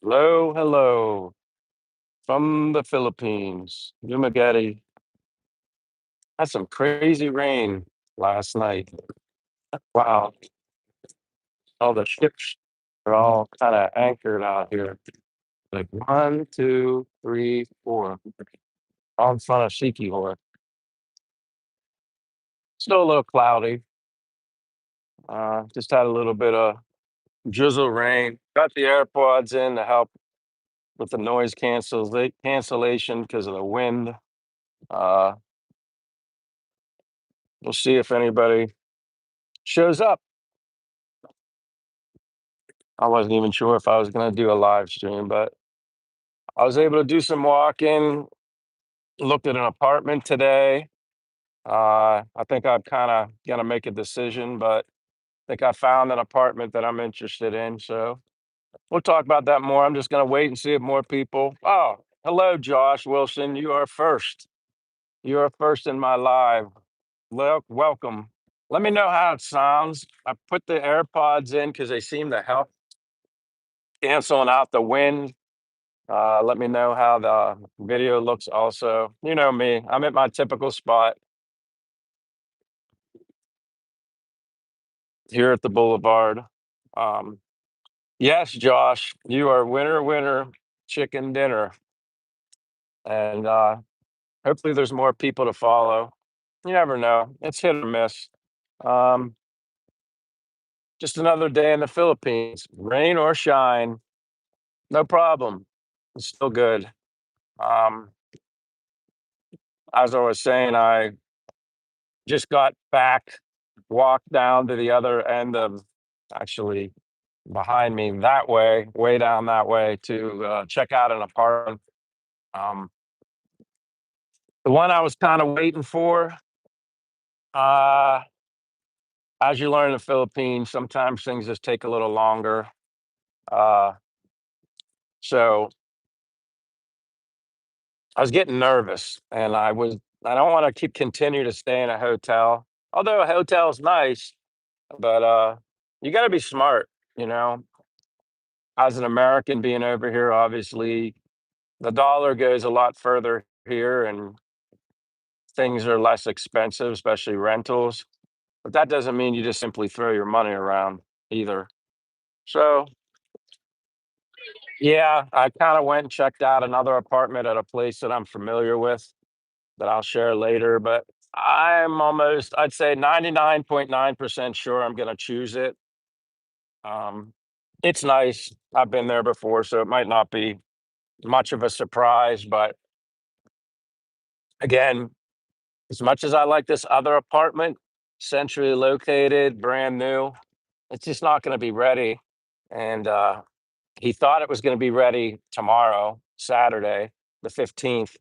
Hello, hello from the Philippines. Dumaguete had some crazy rain last night. Wow, all the ships are all kind of anchored out here. Like one, two, three, four, all in front of Sikihor. Still a little cloudy. Just had a little bit of drizzle rain. Got the AirPods in to help with the noise cancellation because of the wind. Uh, we'll see if anybody shows up. I wasn't even sure if I was going to do a live stream, but I was able to do some walking. Looked at an apartment today. I think I'm kind of going to make a decision, but I think I found an apartment that I'm interested in. So we'll talk about that more. I'm just going to wait and see if more people. Oh, hello, Josh Wilson. You are first. You are first in my live. Welcome. Let me know how it sounds. I put the AirPods in because they seem to help canceling out the wind. Let me know how the video looks also. You know me, I'm at my typical spot here at the Boulevard. Um, yes, Josh, you are winner, winner, chicken dinner. And hopefully there's more people to follow. You never know. It's hit or miss. Um, just another day in the Philippines, rain or shine, no problem. It's still good. Um, as I was saying, I just got back, walked down to the other end of actually behind me that way down that way to check out an apartment. Um, the one I was kind of waiting for, uh, as you learn in the Philippines, sometimes things just take a little longer. Uh, so I was getting nervous and I don't want to continue to stay in a hotel. Although a hotel is nice, but you got to be smart, you know. As an American being over here, obviously the dollar goes a lot further here and things are less expensive, especially rentals. But that doesn't mean you just simply throw your money around either. So, yeah, I kind of went and checked out another apartment at a place that I'm familiar with that I'll share later. But I'd say 99.9% sure I'm going to choose it. Um, it's nice. I've been there before, so it might not be much of a surprise. But again, as much as I like this other apartment, centrally located, brand new, it's just not going to be ready. And he thought it was going to be ready tomorrow, Saturday, the 15th.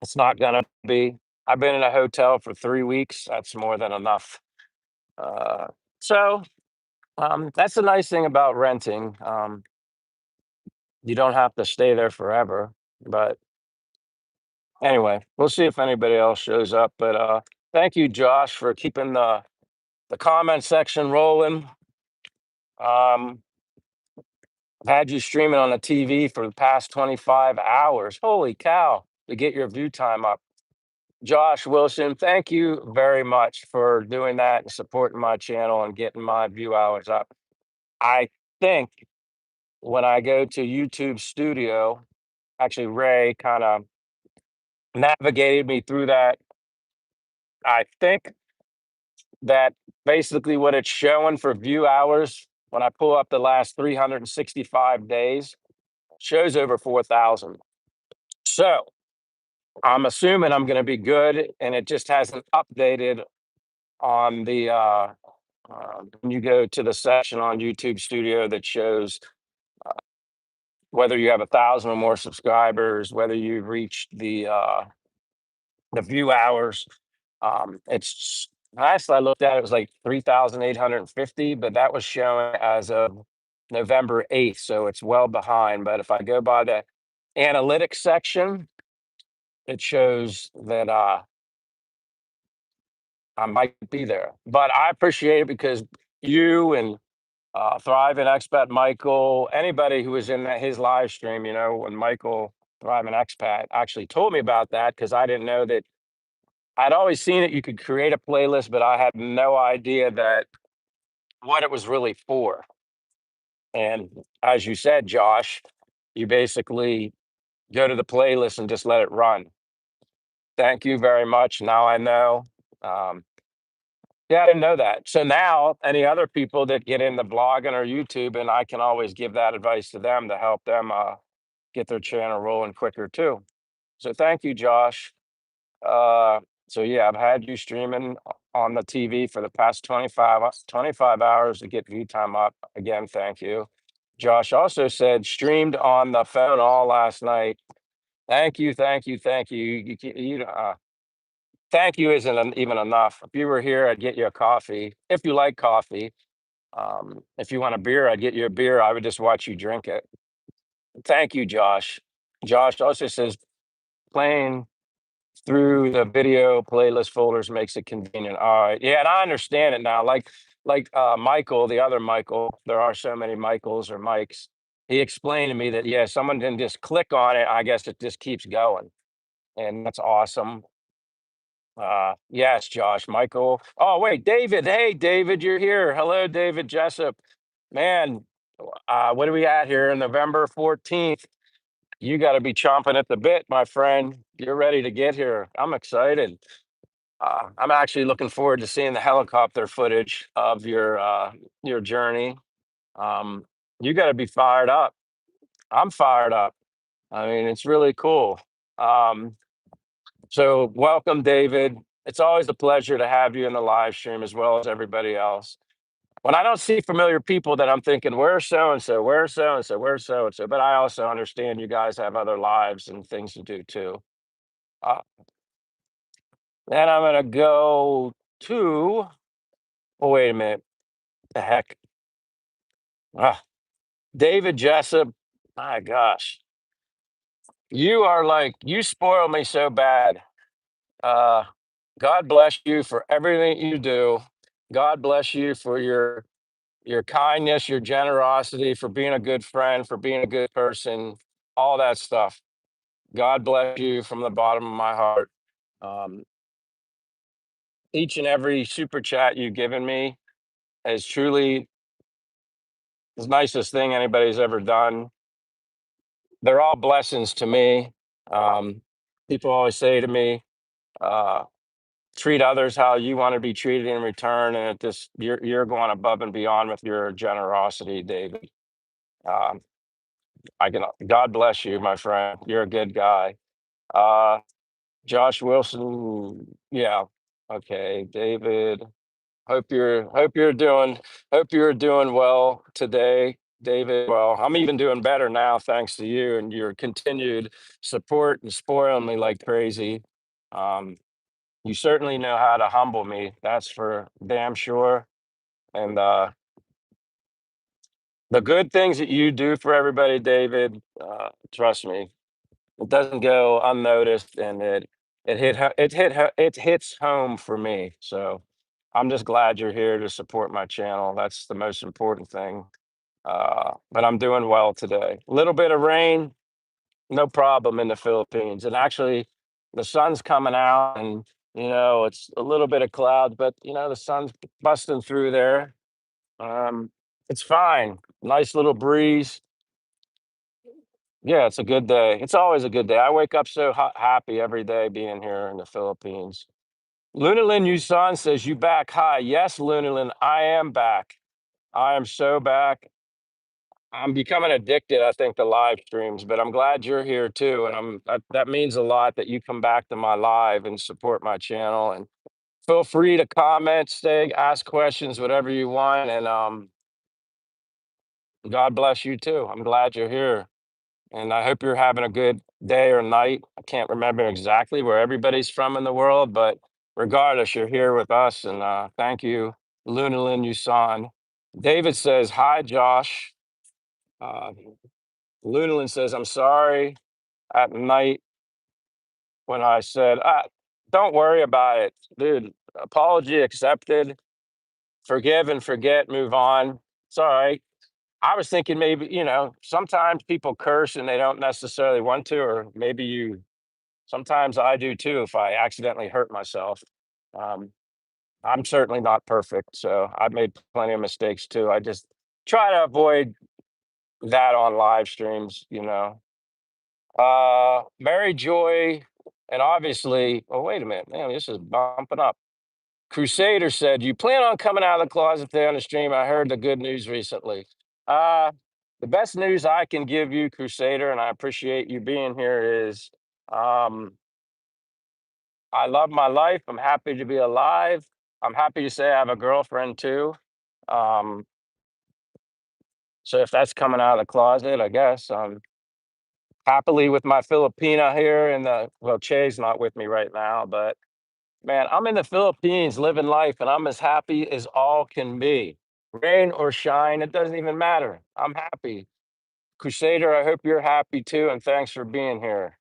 It's not going to be. I've been in a hotel for 3 weeks. That's more than enough. Uh, so that's the nice thing about renting. You don't have to stay there forever. But anyway, we'll see if anybody else shows up. But thank you, Josh, for keeping the comment section rolling. Um, I've had you streaming on the TV for the past 25 hours. Holy cow, to get your view time up. Josh Wilson, thank you very much for doing that and supporting my channel and getting my view hours up. I think when I go to YouTube Studio, actually, Ray kind of navigated me through that. I think that basically what it's showing for view hours when I pull up the last 365 days shows over 4,000. So I'm assuming I'm going to be good, and it just hasn't updated on the when you go to the section on YouTube Studio that shows whether you have 1,000 or more subscribers, whether you've reached the view hours. It's last I looked at it was like 3,850, but that was showing as of November 8th, so it's well behind. But if I go by the analytics section, it shows that I might be there. But I appreciate it because you and Thrive and Expat Michael, anybody who was in his live stream, when Michael Thrive and Expat actually told me about that because I didn't know that. I'd always seen it. You could create a playlist, but I had no idea that what it was really for. And as you said, Josh, you basically go to the playlist and just let it run. Thank you very much. Now I know. Um, yeah, I didn't know that. So now, any other people that get into blogging or YouTube, and I can always give that advice to them to help them get their channel rolling quicker too. So thank you, Josh. Uh, so yeah, I've had you streaming on the TV for the past 25 hours to get view time up. Again, thank you. Josh also said streamed on the phone all last night. Thank you, thank you, thank you. Thank you isn't even enough. If you were here, I'd get you a coffee. If you like coffee, if you want a beer, I'd get you a beer. I would just watch you drink it. Thank you, Josh. Josh also says playing through the video playlist folders makes it convenient. All right. Yeah, and I understand it now. Like Michael, the other Michael, there are so many Michaels or Mikes. He explained to me that yeah, someone can just click on it. I guess it just keeps going. And that's awesome. Yes, Josh, Michael. Oh, wait, David. Hey, David, you're here. Hello, David Jessup. Man, what are we at here? November 14th. You got to be chomping at the bit, my friend. You're ready to get here. I'm excited. I'm actually looking forward to seeing the helicopter footage of your journey. Um, you got to be fired up. I'm fired up. I mean, it's really cool. Um, so welcome, David. It's always a pleasure to have you in the live stream as well as everybody else. When I don't see familiar people, then I'm thinking, where's so and so, where's so and so, where's so and so. But I also understand you guys have other lives and things to do too. Uh, then I'm gonna go to. Oh, wait a minute. The heck, ah, David Jessup. My gosh, you spoil me so bad. Uh, God bless you for everything you do. God bless you for your kindness, your generosity, for being a good friend, for being a good person, all that stuff. God bless you from the bottom of my heart. Um, each and every super chat you've given me is truly the nicest thing anybody's ever done. They're all blessings to me. Um, People always say to me, uh, treat others how you want to be treated in return, and you're going above and beyond with your generosity, David. Um, I can God bless you, my friend. You're a good guy. Uh, Josh Wilson, yeah, okay, David. Hope you're doing well today, David. Well, I'm even doing better now thanks to you and your continued support and spoiling me like crazy. Um, you certainly know how to humble me. That's for damn sure. And the good things that you do for everybody, David, trust me, it doesn't go unnoticed, and it hits home for me. So I'm just glad you're here to support my channel. That's the most important thing. But I'm doing well today. A little bit of rain, no problem in the Philippines. And actually, the sun's coming out, and it's a little bit of clouds, but the sun's busting through there. Um, it's fine. Nice little breeze. Yeah, it's a good day. It's always a good day. I wake up so happy every day being here in the Philippines. Lunalyn Yusan says, "You back?" Hi. Yes, Lunalyn, I am back. I am so back. I'm becoming addicted, I think, to live streams, but I'm glad you're here too. And that means a lot that you come back to my live and support my channel. And feel free to comment, stay, ask questions, whatever you want. And God bless you too. I'm glad you're here. And I hope you're having a good day or night. I can't remember exactly where everybody's from in the world, but regardless, you're here with us. And thank you, Lunalyn Yusan. David says, "Hi, Josh." Uh, Lunalyn says, "I'm sorry at night when I said, don't worry about it, dude. Apology accepted. Forgive and forget, move on. It's all right. I was thinking maybe, sometimes people curse and they don't necessarily want to, or maybe sometimes I do too if I accidentally hurt myself. Um, I'm certainly not perfect, so I've made plenty of mistakes too. I just try to avoid that on live streams. Mary Joy, and obviously, oh, wait a minute, man, this is bumping up. Crusader said, "You plan on coming out of the closet today on the stream? I heard the good news recently." Uh, the best news I can give you, Crusader, and I appreciate you being here, is um, I love my life. I'm happy to be alive. I'm happy to say I have a girlfriend too. Um, so if that's coming out of the closet, I guess I'm happily with my Filipina here. Well, Che's not with me right now, but man, I'm in the Philippines living life and I'm as happy as all can be. Rain or shine, it doesn't even matter. I'm happy. Crusader, I hope you're happy too, and thanks for being here.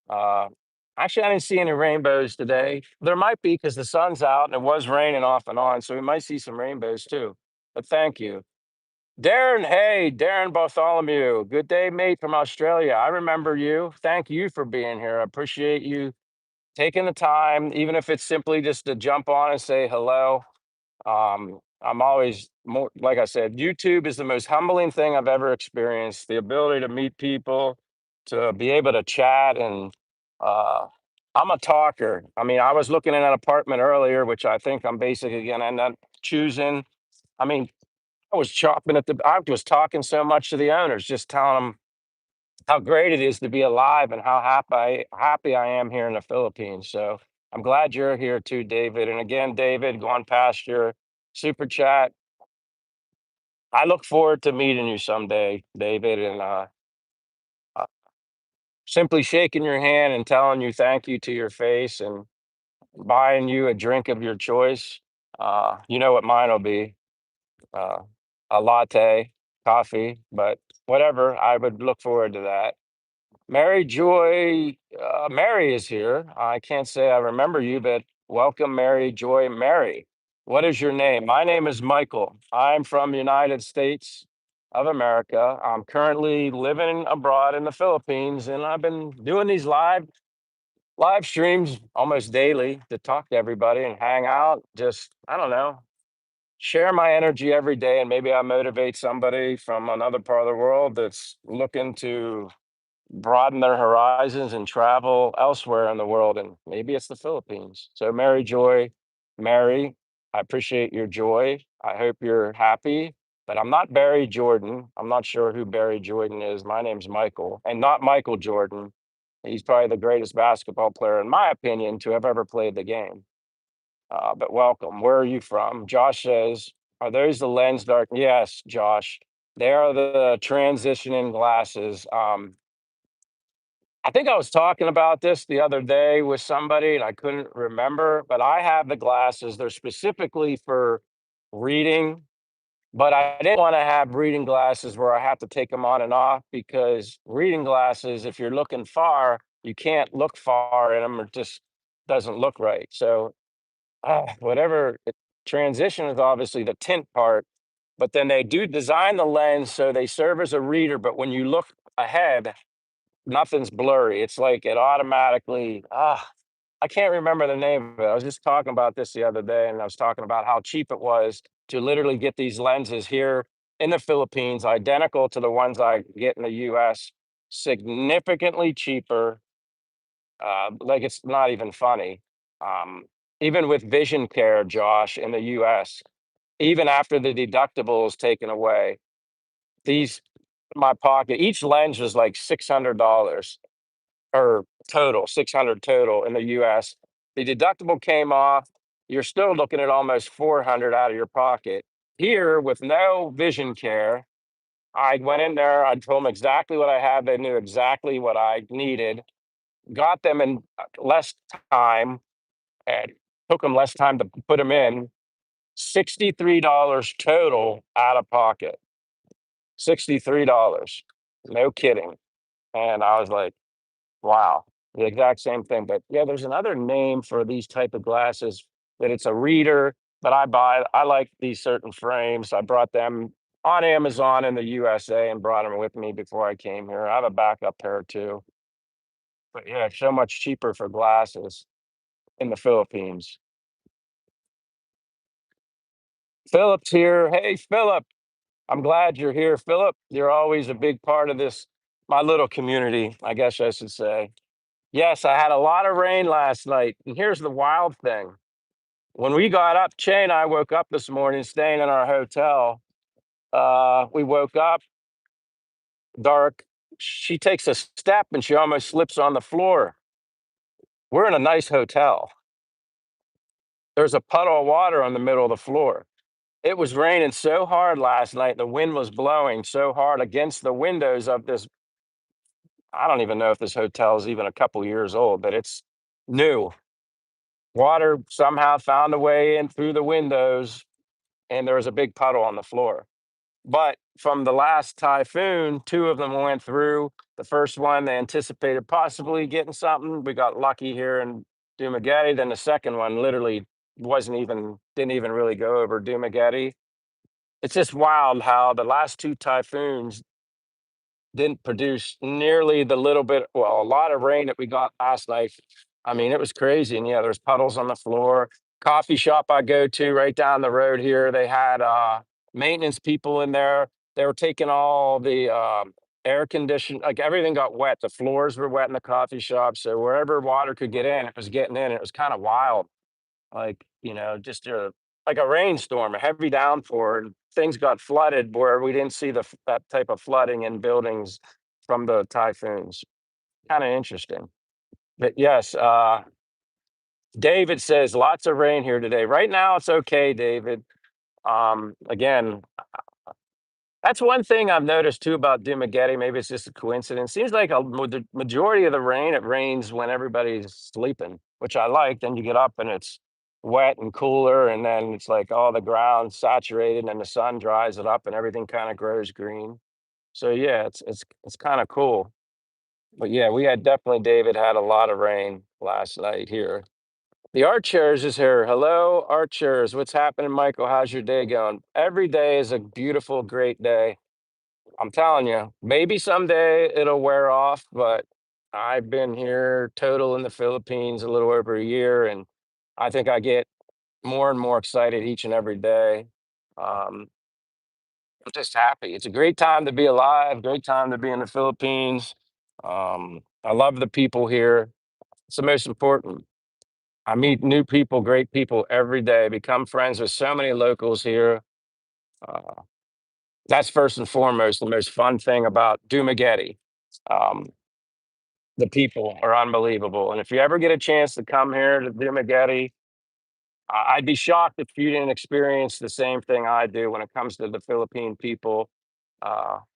Uh, Actually, I didn't see any rainbows today. There might be because the sun's out and it was raining off and on, so we might see some rainbows too. But thank you. Darren, hey, Darren Bartholomew. Good day, mate from Australia. I remember you. Thank you for being here. I appreciate you taking the time, even if it's simply just to jump on and say hello. I'm always more, like I said, YouTube is the most humbling thing I've ever experienced. The ability to meet people, to be able to chat, and uh, I'm a talker. I mean, I was looking at an apartment earlier, which I think I'm basically going to end up choosing. I mean, I was talking so much to the owners, just telling them how great it is to be alive and how happy I am here in the Philippines. So I'm glad you're here too, David. And again, David, going past your super chat, I look forward to meeting you someday, David, and uh, simply shaking your hand and telling you thank you to your face and buying you a drink of your choice. You know what mine will be, uh, a latte, coffee, but whatever. I would look forward to that. Mary Joy, Mary is here. I can't say I remember you, but welcome, Mary Joy. Mary, what is your name? My name is Michael. I'm from the United States of America. I'm currently living abroad in the Philippines, and I've been doing these live streams almost daily to talk to everybody and hang out. Just, I don't know, share my energy every day, and maybe I motivate somebody from another part of the world that's looking to broaden their horizons and travel elsewhere in the world, and maybe it's the Philippines. So, Mary Joy, Mary, I appreciate your joy. I hope you're happy. But I'm not Barry Jordan. I'm not sure who Barry Jordan is. My name's Michael, and not Michael Jordan. He's probably the greatest basketball player, in my opinion, to have ever played the game. But welcome. Where are you from? Josh says, "Are those the lens dark?" Yes, Josh. They are the transitioning glasses. I think I was talking about this the other day with somebody and I couldn't remember, but I have the glasses. They're specifically for reading, but I didn't want to have reading glasses where I have to take them on and off because reading glasses, if you're looking far, you can't look far in them. It just doesn't look right. So, whatever transition is obviously the tint part, but then they do design the lens so they serve as a reader. But when you look ahead, nothing's blurry. It's like it automatically, I can't remember the name of it. I was just talking about this the other day, and I was talking about how cheap it was to literally get these lenses here in the Philippines, identical to the ones I get in the US, significantly cheaper. Like it's not even funny. Um, Even with vision care, Josh, in the US, even after the deductible is taken away, these my pocket, each lens was like $600 or total, 600 total in the US. The deductible came off. You're still looking at almost 400 out of your pocket. Here, with no vision care, I went in there, I told them exactly what I had. They knew exactly what I needed, got them in less time, and took them less time to put them in. $63 total out of pocket. $63. No kidding. And I was like, wow, the exact same thing. But yeah, there's another name for these type of glasses that it's a reader, but I like these certain frames. I brought them. on Amazon in the USA and brought them with me before I came here. I have a backup pair too. But yeah, it's so much cheaper for glasses in the Philippines. Philip's here. Hey, Philip. I'm glad you're here, Philip. You're always a big part of this, my little community, I guess I should say. Yes, I had a lot of rain last night. And here's the wild thing. When we got up, Che and I woke up this morning staying in our hotel. We woke up dark. She takes a step and she almost slips on the floor. We're in a nice hotel. There's a puddle of water on the middle of the floor. It was raining so hard last night. The wind was blowing so hard against the windows of this. I don't even know if this hotel is even a couple years old, but it's new. Water somehow found a way in through the windows, and there was a big puddle on the floor. But from the last typhoon, two of them went through. The first one, they anticipated possibly getting something. We got lucky here in Dumaguete. Then the second one literally didn't even really go over Dumaguete. It's just wild how the last two typhoons didn't produce nearly the little bit, well, a lot of rain that we got last night. I mean, it was crazy. And yeah, there's puddles on the floor. Coffee shop I go to right down the road here, they had maintenance people in there. They were taking all the air condition, like everything got wet. The floors were wet in the coffee shop. So wherever water could get in, it was getting in. It was kind of wild. Like, just like a rainstorm, a heavy downpour, and things got flooded where we didn't see that type of flooding in buildings from the typhoons. Kind of interesting. But yes, David says lots of rain here today. Right now, it's okay, David. Again, that's one thing I've noticed too about Dumaguete. Maybe it's just a coincidence. Seems like the majority of the rain, it rains when everybody's sleeping, which I like. Then you get up and it's wet and cooler, and then it's like all the ground saturated, and the sun dries it up, and everything kind of grows green. So yeah, it's kind of cool. But yeah, we had definitely David had a lot of rain last night here. The Archers is here. Hello, Archers. What's happening, Michael? How's your day going? Every day is a beautiful, great day. I'm telling you, maybe someday it'll wear off, but I've been here total in the Philippines a little over a year, and I think I get more and more excited each and every day. Um, I'm just happy. It's a great time to be alive, great time to be in the Philippines. I love the people here. It's the most important. I meet new people, great people every day, become friends with so many locals here. Uh, that's first and foremost the most fun thing about Dumaguete. Um, the people are unbelievable. And if you ever get a chance to come here to Dumaguete, I'd be shocked if you didn't experience the same thing I do when it comes to the Philippine people.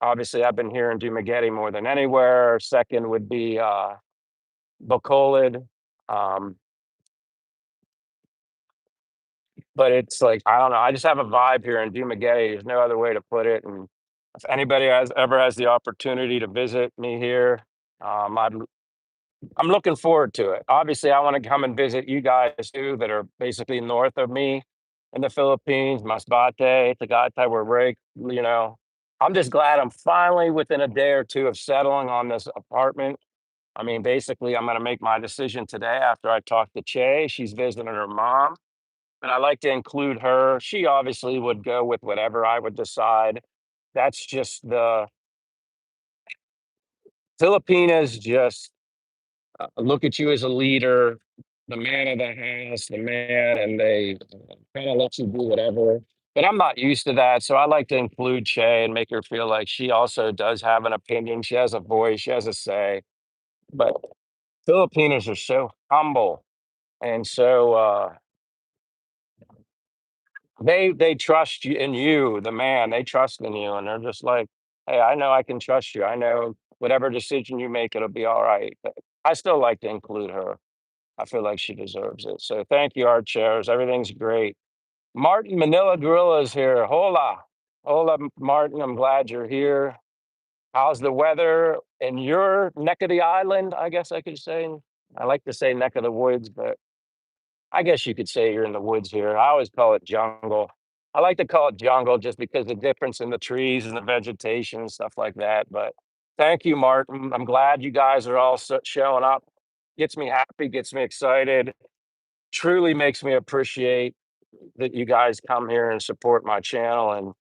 Obviously, I've been here in Dumaguete more than anywhere. Second would be Bacolod. Um, but it's like, I don't know, I just have a vibe here in Dumaguete. There's no other way to put it. And if anybody has the opportunity to visit me here, um, I'd I'm looking forward to it. Obviously, I want to come and visit you guys too, that are basically north of me in the Philippines, Masbate, Tagaytay, where I'm just glad I'm finally within a day or two of settling on this apartment. I mean, basically, I'm going to make my decision today after I talk to Che. She's visiting her mom, and I like to include her. She obviously would go with whatever I would decide. That's just the Filipinas just look at you as a leader, the man of the house, the man, and they kind of let you do whatever. But I'm not used to that, so I like to include Che and make her feel like she also does have an opinion. She has a voice, she has a say. But Filipinos are so humble, and so they trust you in you, the man. They trust in you, and they're just like, "Hey, I know I can trust you. I know whatever decision you make, it'll be all right." But I still like to include her. I feel like she deserves it. So thank you, Art Chairs. Everything's great. Martin Manila Gorilla is here. Hola. Hola, Martin. I'm glad you're here. How's the weather in your neck of the island? I guess I could say. I like to say neck of the woods, but I guess you could say you're in the woods here. I always call it jungle. I like to call it jungle just because the difference in the trees and the vegetation and stuff like that. But thank you, Martin. I'm glad you guys are all showing up. Gets me happy, gets me excited. Truly makes me appreciate that you guys come here and support my channel. And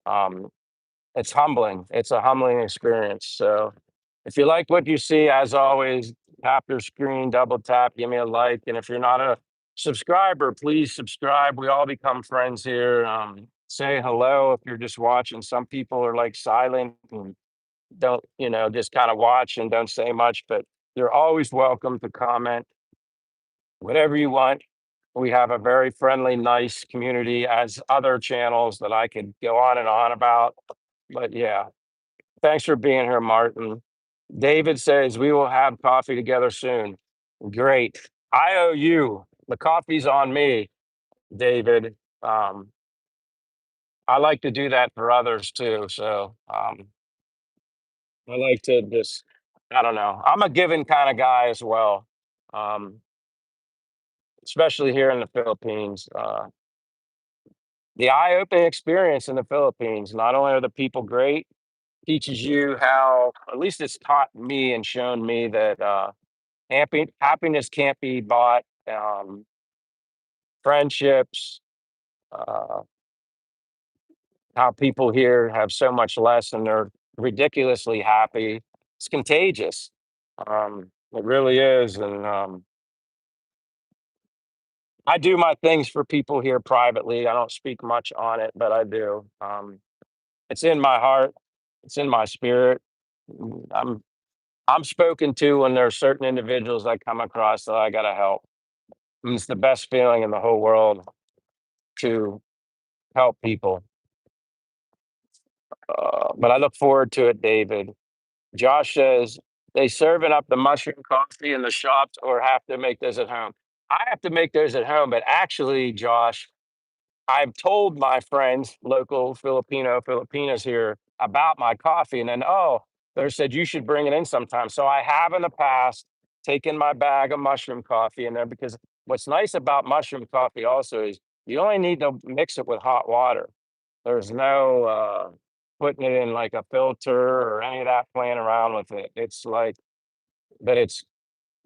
um, it's humbling. It's a humbling experience. So if you like what you see, as always, tap your screen, double tap, give me a like. And if you're not a subscriber, please subscribe. We all become friends here. Say hello if you're just watching. Some people are like silent and don't, just kind of watch and don't say much, but you're always welcome to comment whatever you want. We have a very friendly, nice community as other channels that I could go on and on about. But yeah, thanks for being here, Martin. David says we will have coffee together soon. Great. I owe you. The coffee's on me, David. Um, I like to do that for others too. So I like to just, I don't know. I'm a giving kind of guy as well, um, especially here in the Philippines. The eye-opening experience in the Philippines, not only are the people great, teaches you how, at least it's taught me and shown me that happiness can't be bought. Friendships, uh, how people here have so much less and they're ridiculously happy. It's contagious. It really is. And I do my things for people here privately. I don't speak much on it, but I do. It's in my heart. It's in my spirit. Mm, I'm spoken to when there are certain individuals I come across that I gotta help. And it's the best feeling in the whole world to help people. But I look forward to it, David. Josh says they serving up the mushroom coffee in the shops or have to make those at home. I have to make those at home, but actually, Josh, I've told my friends, local Filipinas here about my coffee, and then they said you should bring it in sometime. So I have in the past taken my bag of mushroom coffee in there because what's nice about mushroom coffee also is you only need to mix it with hot water. There's no putting it in like a filter or any of that playing around with it. It's like, but it's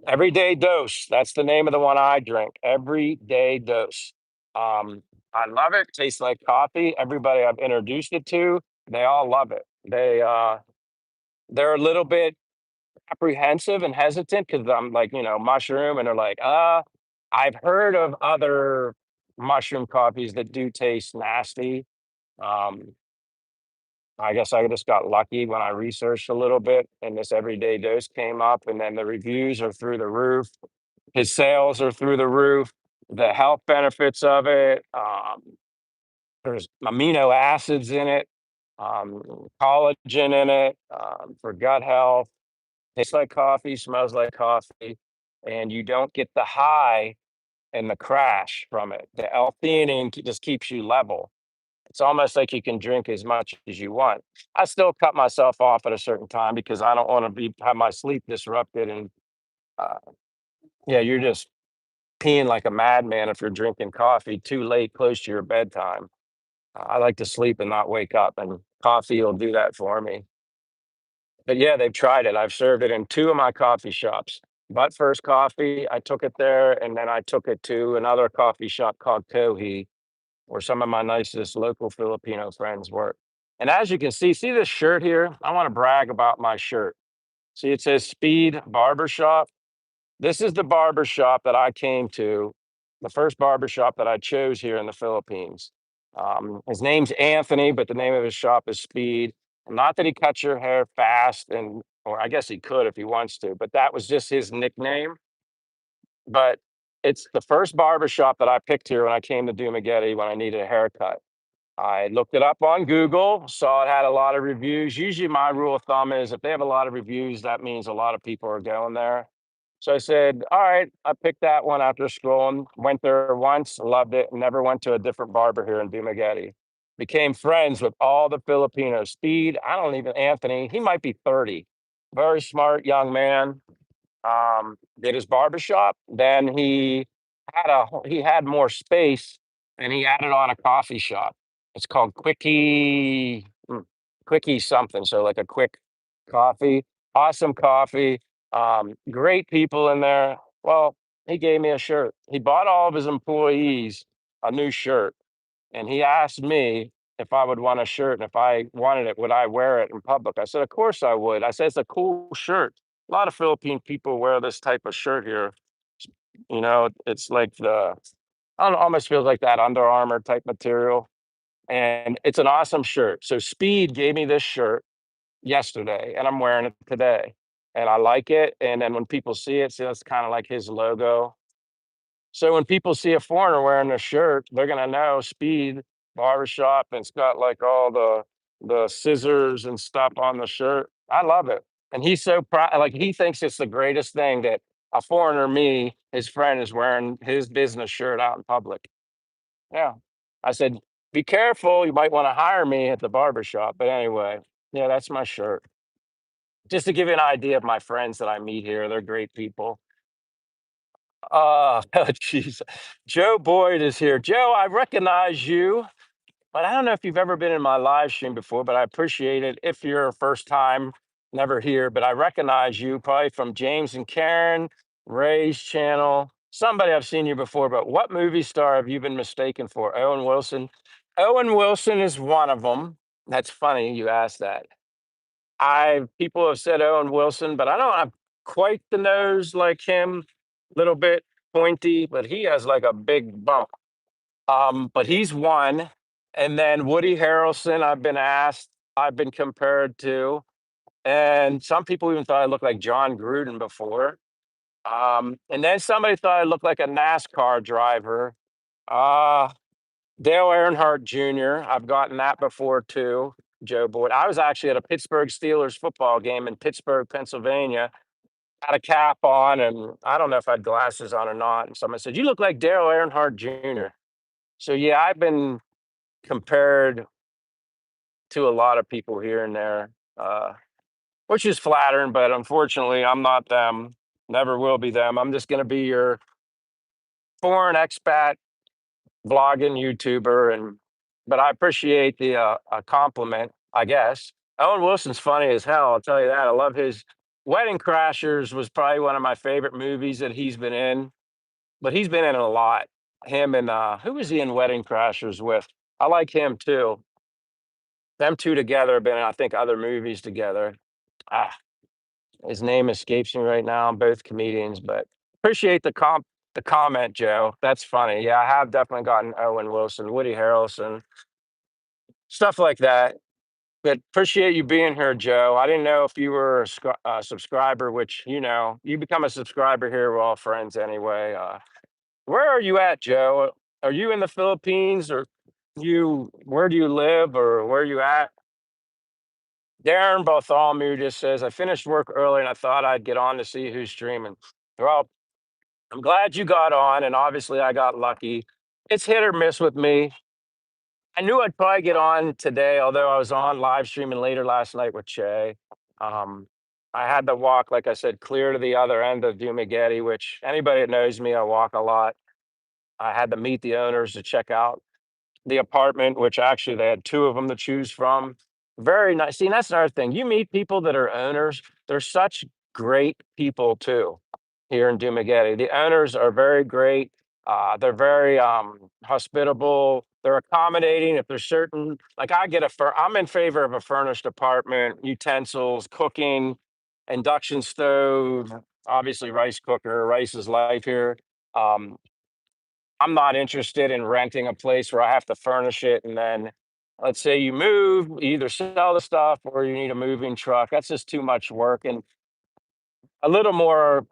everyday dose. That's the name of the one I drink. Everyday dose. I love it. Tastes like coffee. Everybody I've introduced it to, they all love it. They're a little bit apprehensive and hesitant because I'm like, mushroom, and they're like, I've heard of other mushroom coffees that do taste nasty. Um, I guess I just got lucky when I researched a little bit and this everyday dose came up, and then the reviews are through the roof. His sales are through the roof. The health benefits of it. There's amino acids in it, collagen in it for gut health. Tastes like coffee, smells like coffee, and you don't get the high and the crash from it. The L-theanine just keeps you level. It's almost like you can drink as much as you want. I still cut myself off at a certain time because I don't want to be have my sleep disrupted. And uh, yeah, you're just peeing like a madman if you're drinking coffee too late, close to your bedtime. I like to sleep and not wake up, and coffee will do that for me. But yeah, they've tried it. I've served it in two of my coffee shops. But First Coffee, I took it there, and then I took it to another coffee shop called Kohi, where some of my nicest local Filipino friends work. And as you can see this shirt here? I want to brag about my shirt. See, it says Speed Barbershop. This is the barbershop that I came to, the first barbershop that I chose here in the Philippines. His name's Anthony, but the name of his shop is Speed. Not that he cuts your hair fast, or I guess he could if he wants to, but that was just his nickname. But it's the first barbershop that I picked here when I came to Dumaguete when I needed a haircut. I looked it up on Google, saw it had a lot of reviews. Usually, my rule of thumb is if they have a lot of reviews, that means a lot of people are going there. So I said, all right, I picked that one after scrolling. Went there once, loved it, never went to a different barber here in Dumaguete. Became friends with all the Filipinos. Speed, I don't even, Anthony, he might be 30. Very smart young man. Did his barbershop. Then he had more space and he added on a coffee shop. It's called Quickie something. So like a quick coffee, awesome coffee, great people in there. Well, he gave me a shirt. He bought all of his employees a new shirt, and he asked me if I would want a shirt, and if I wanted it, would I wear it in public? I said, "Of course I would." I said, "It's a cool shirt. A lot of Philippine people wear this type of shirt here. It's like I don't know, almost feels like that Under Armour type material, and it's an awesome shirt." So Speed gave me this shirt yesterday, and I'm wearing it today, and I like it. And then when people see it, see that's kind of like his logo. So when people see a foreigner wearing a shirt, they're gonna know Speed Barbershop, and it's got like all the scissors and stuff on the shirt. I love it, and he's so proud. Like he thinks it's the greatest thing that a foreigner, me, his friend, is wearing his business shirt out in public. Yeah, I said, "Be careful. You might want to hire me at the barbershop." But anyway, yeah, that's my shirt. Just to give you an idea of my friends that I meet here, they're great people. Jeez. Joe Boyd is here. Joe, I recognize you, but I don't know if you've ever been in my live stream before, but I appreciate it. If you're a first time, never here, but I recognize you probably from James and Karen, Ray's channel. Somebody I've seen you before, but what movie star have you been mistaken for? Owen Wilson. Owen Wilson is one of them. That's funny you asked that. I People have said Owen Wilson, but I don't have quite the nose like him. Little bit pointy, but he has like a big bump. But he's one. And then Woody Harrelson, I've been compared to, and some people even thought I looked like John Gruden before. And then somebody thought I looked like a NASCAR driver. Uh, Dale Earnhardt Jr. I've gotten that before too. Joe Boyd. I was actually at a Pittsburgh Steelers football game in Pittsburgh, Pennsylvania. Had a cap on, and I don't know if I had glasses on or not. And someone said, "You look like Dale Earnhardt Jr." So yeah, I've been compared to a lot of people here and there, uh, which is flattering. But unfortunately, I'm not them. Never will be them. I'm just going to be your foreign expat vlogging YouTuber, and but I appreciate the a compliment, I guess. Owen Wilson's funny as hell. I'll tell you that. I love his Wedding Crashers was probably one of my favorite movies that he's been in, but he's been in a lot. Him and who was he in Wedding Crashers with? I like him too. Them two together have been in, I think, other movies together. Ah, his name escapes me right now. Both comedians, but appreciate the comment, Joe. That's funny. Yeah, I have definitely gotten Owen Wilson, Woody Harrelson, stuff like that. But appreciate you being here, Joe. I didn't know if you were a subscriber, which you become a subscriber here. We're all friends anyway. Where are you at, Joe? Are you in the Philippines, or where do you live, or where are you at? Darren Bartholomew just says, "I finished work early and I thought I'd get on to see who's streaming." Well, I'm glad you got on, and obviously I got lucky. It's hit or miss with me. I knew I'd probably get on today, although I was on live streaming later last night with Che. Um, I had to walk, like I said, clear to the other end of Dumaguete, which anybody that knows me, I walk a lot. I had to meet the owners to check out the apartment, which actually they had two of them to choose from. Very nice. See, and that's another thing. You meet people that are owners, they're such great people too here in Dumaguete. The owners are very great. They're very hospitable. They're accommodating. If there's certain, like I'm in favor of a furnished apartment, utensils, cooking, induction stove, obviously rice cooker. Rice is life here. Um, I'm not interested in renting a place where I have to furnish it, and then let's say you move, you either sell the stuff or you need a moving truck. That's just too much work, and a little more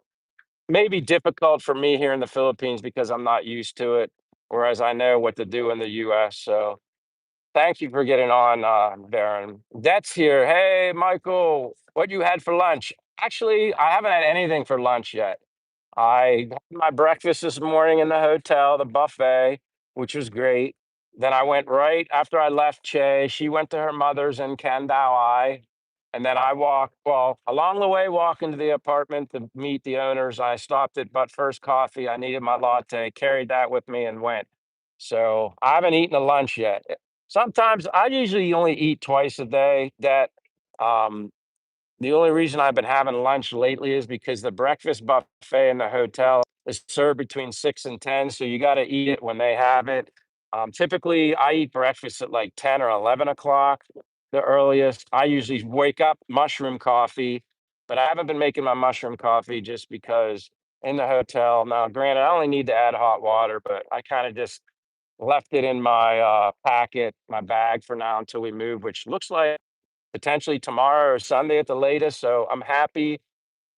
maybe difficult for me here in the Philippines because I'm not used to it, whereas I know what to do in the US. So thank you for getting on, Darren. That's here. Hey, Michael, what you had for lunch? Actually, I haven't had anything for lunch yet. I had my breakfast this morning in the hotel, the buffet, which was great. Then I went right after I left Che. She went to her mother's in Candao. And then I walked, well, along the way, walking to the apartment to meet the owners. I stopped at But First Coffee. I needed my latte, carried that with me and went. So I haven't eaten a lunch yet. Sometimes I usually only eat twice a day. That um, the only reason I've been having lunch lately is because the breakfast buffet in the hotel is served between 6 and 10, so you got to eat it when they have it. Typically, I eat breakfast at like 10 or 11 o'clock, the earliest. I usually wake up mushroom coffee, but I haven't been making my mushroom coffee just because in the hotel. Now, granted, I only need to add hot water, but I kind of just left it in my packet, my bag for now until we move, which looks like potentially tomorrow or Sunday at the latest. So I'm happy.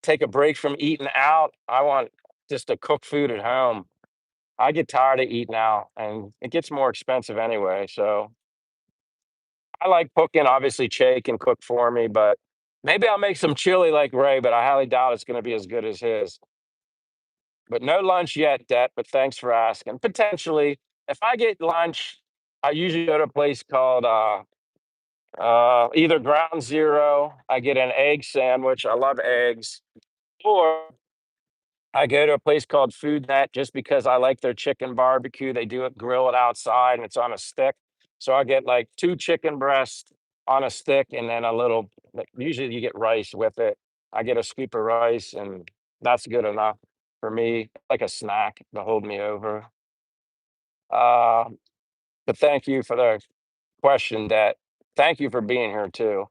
Take a break from eating out. I want just to cook food at home. I get tired of eating out and it gets more expensive anyway. So I like cooking. Obviously, Che can cook for me, but maybe I'll make some chili like Ray, but I highly doubt it's going to be as good as his. But no lunch yet, Det, but thanks for asking. Potentially, if I get lunch, I usually go to a place called either Ground Zero. I get an egg sandwich. I love eggs. Or I go to a place called Food Net just because I like their chicken barbecue. They do it, grill it outside, and it's on a stick. So I get like two chicken breasts on a stick, and then a little. Like, usually, you get rice with it. I get a scoop of rice, and that's good enough for me, like a snack to hold me over. Uh, but thank you for the question. That thank you for being here too.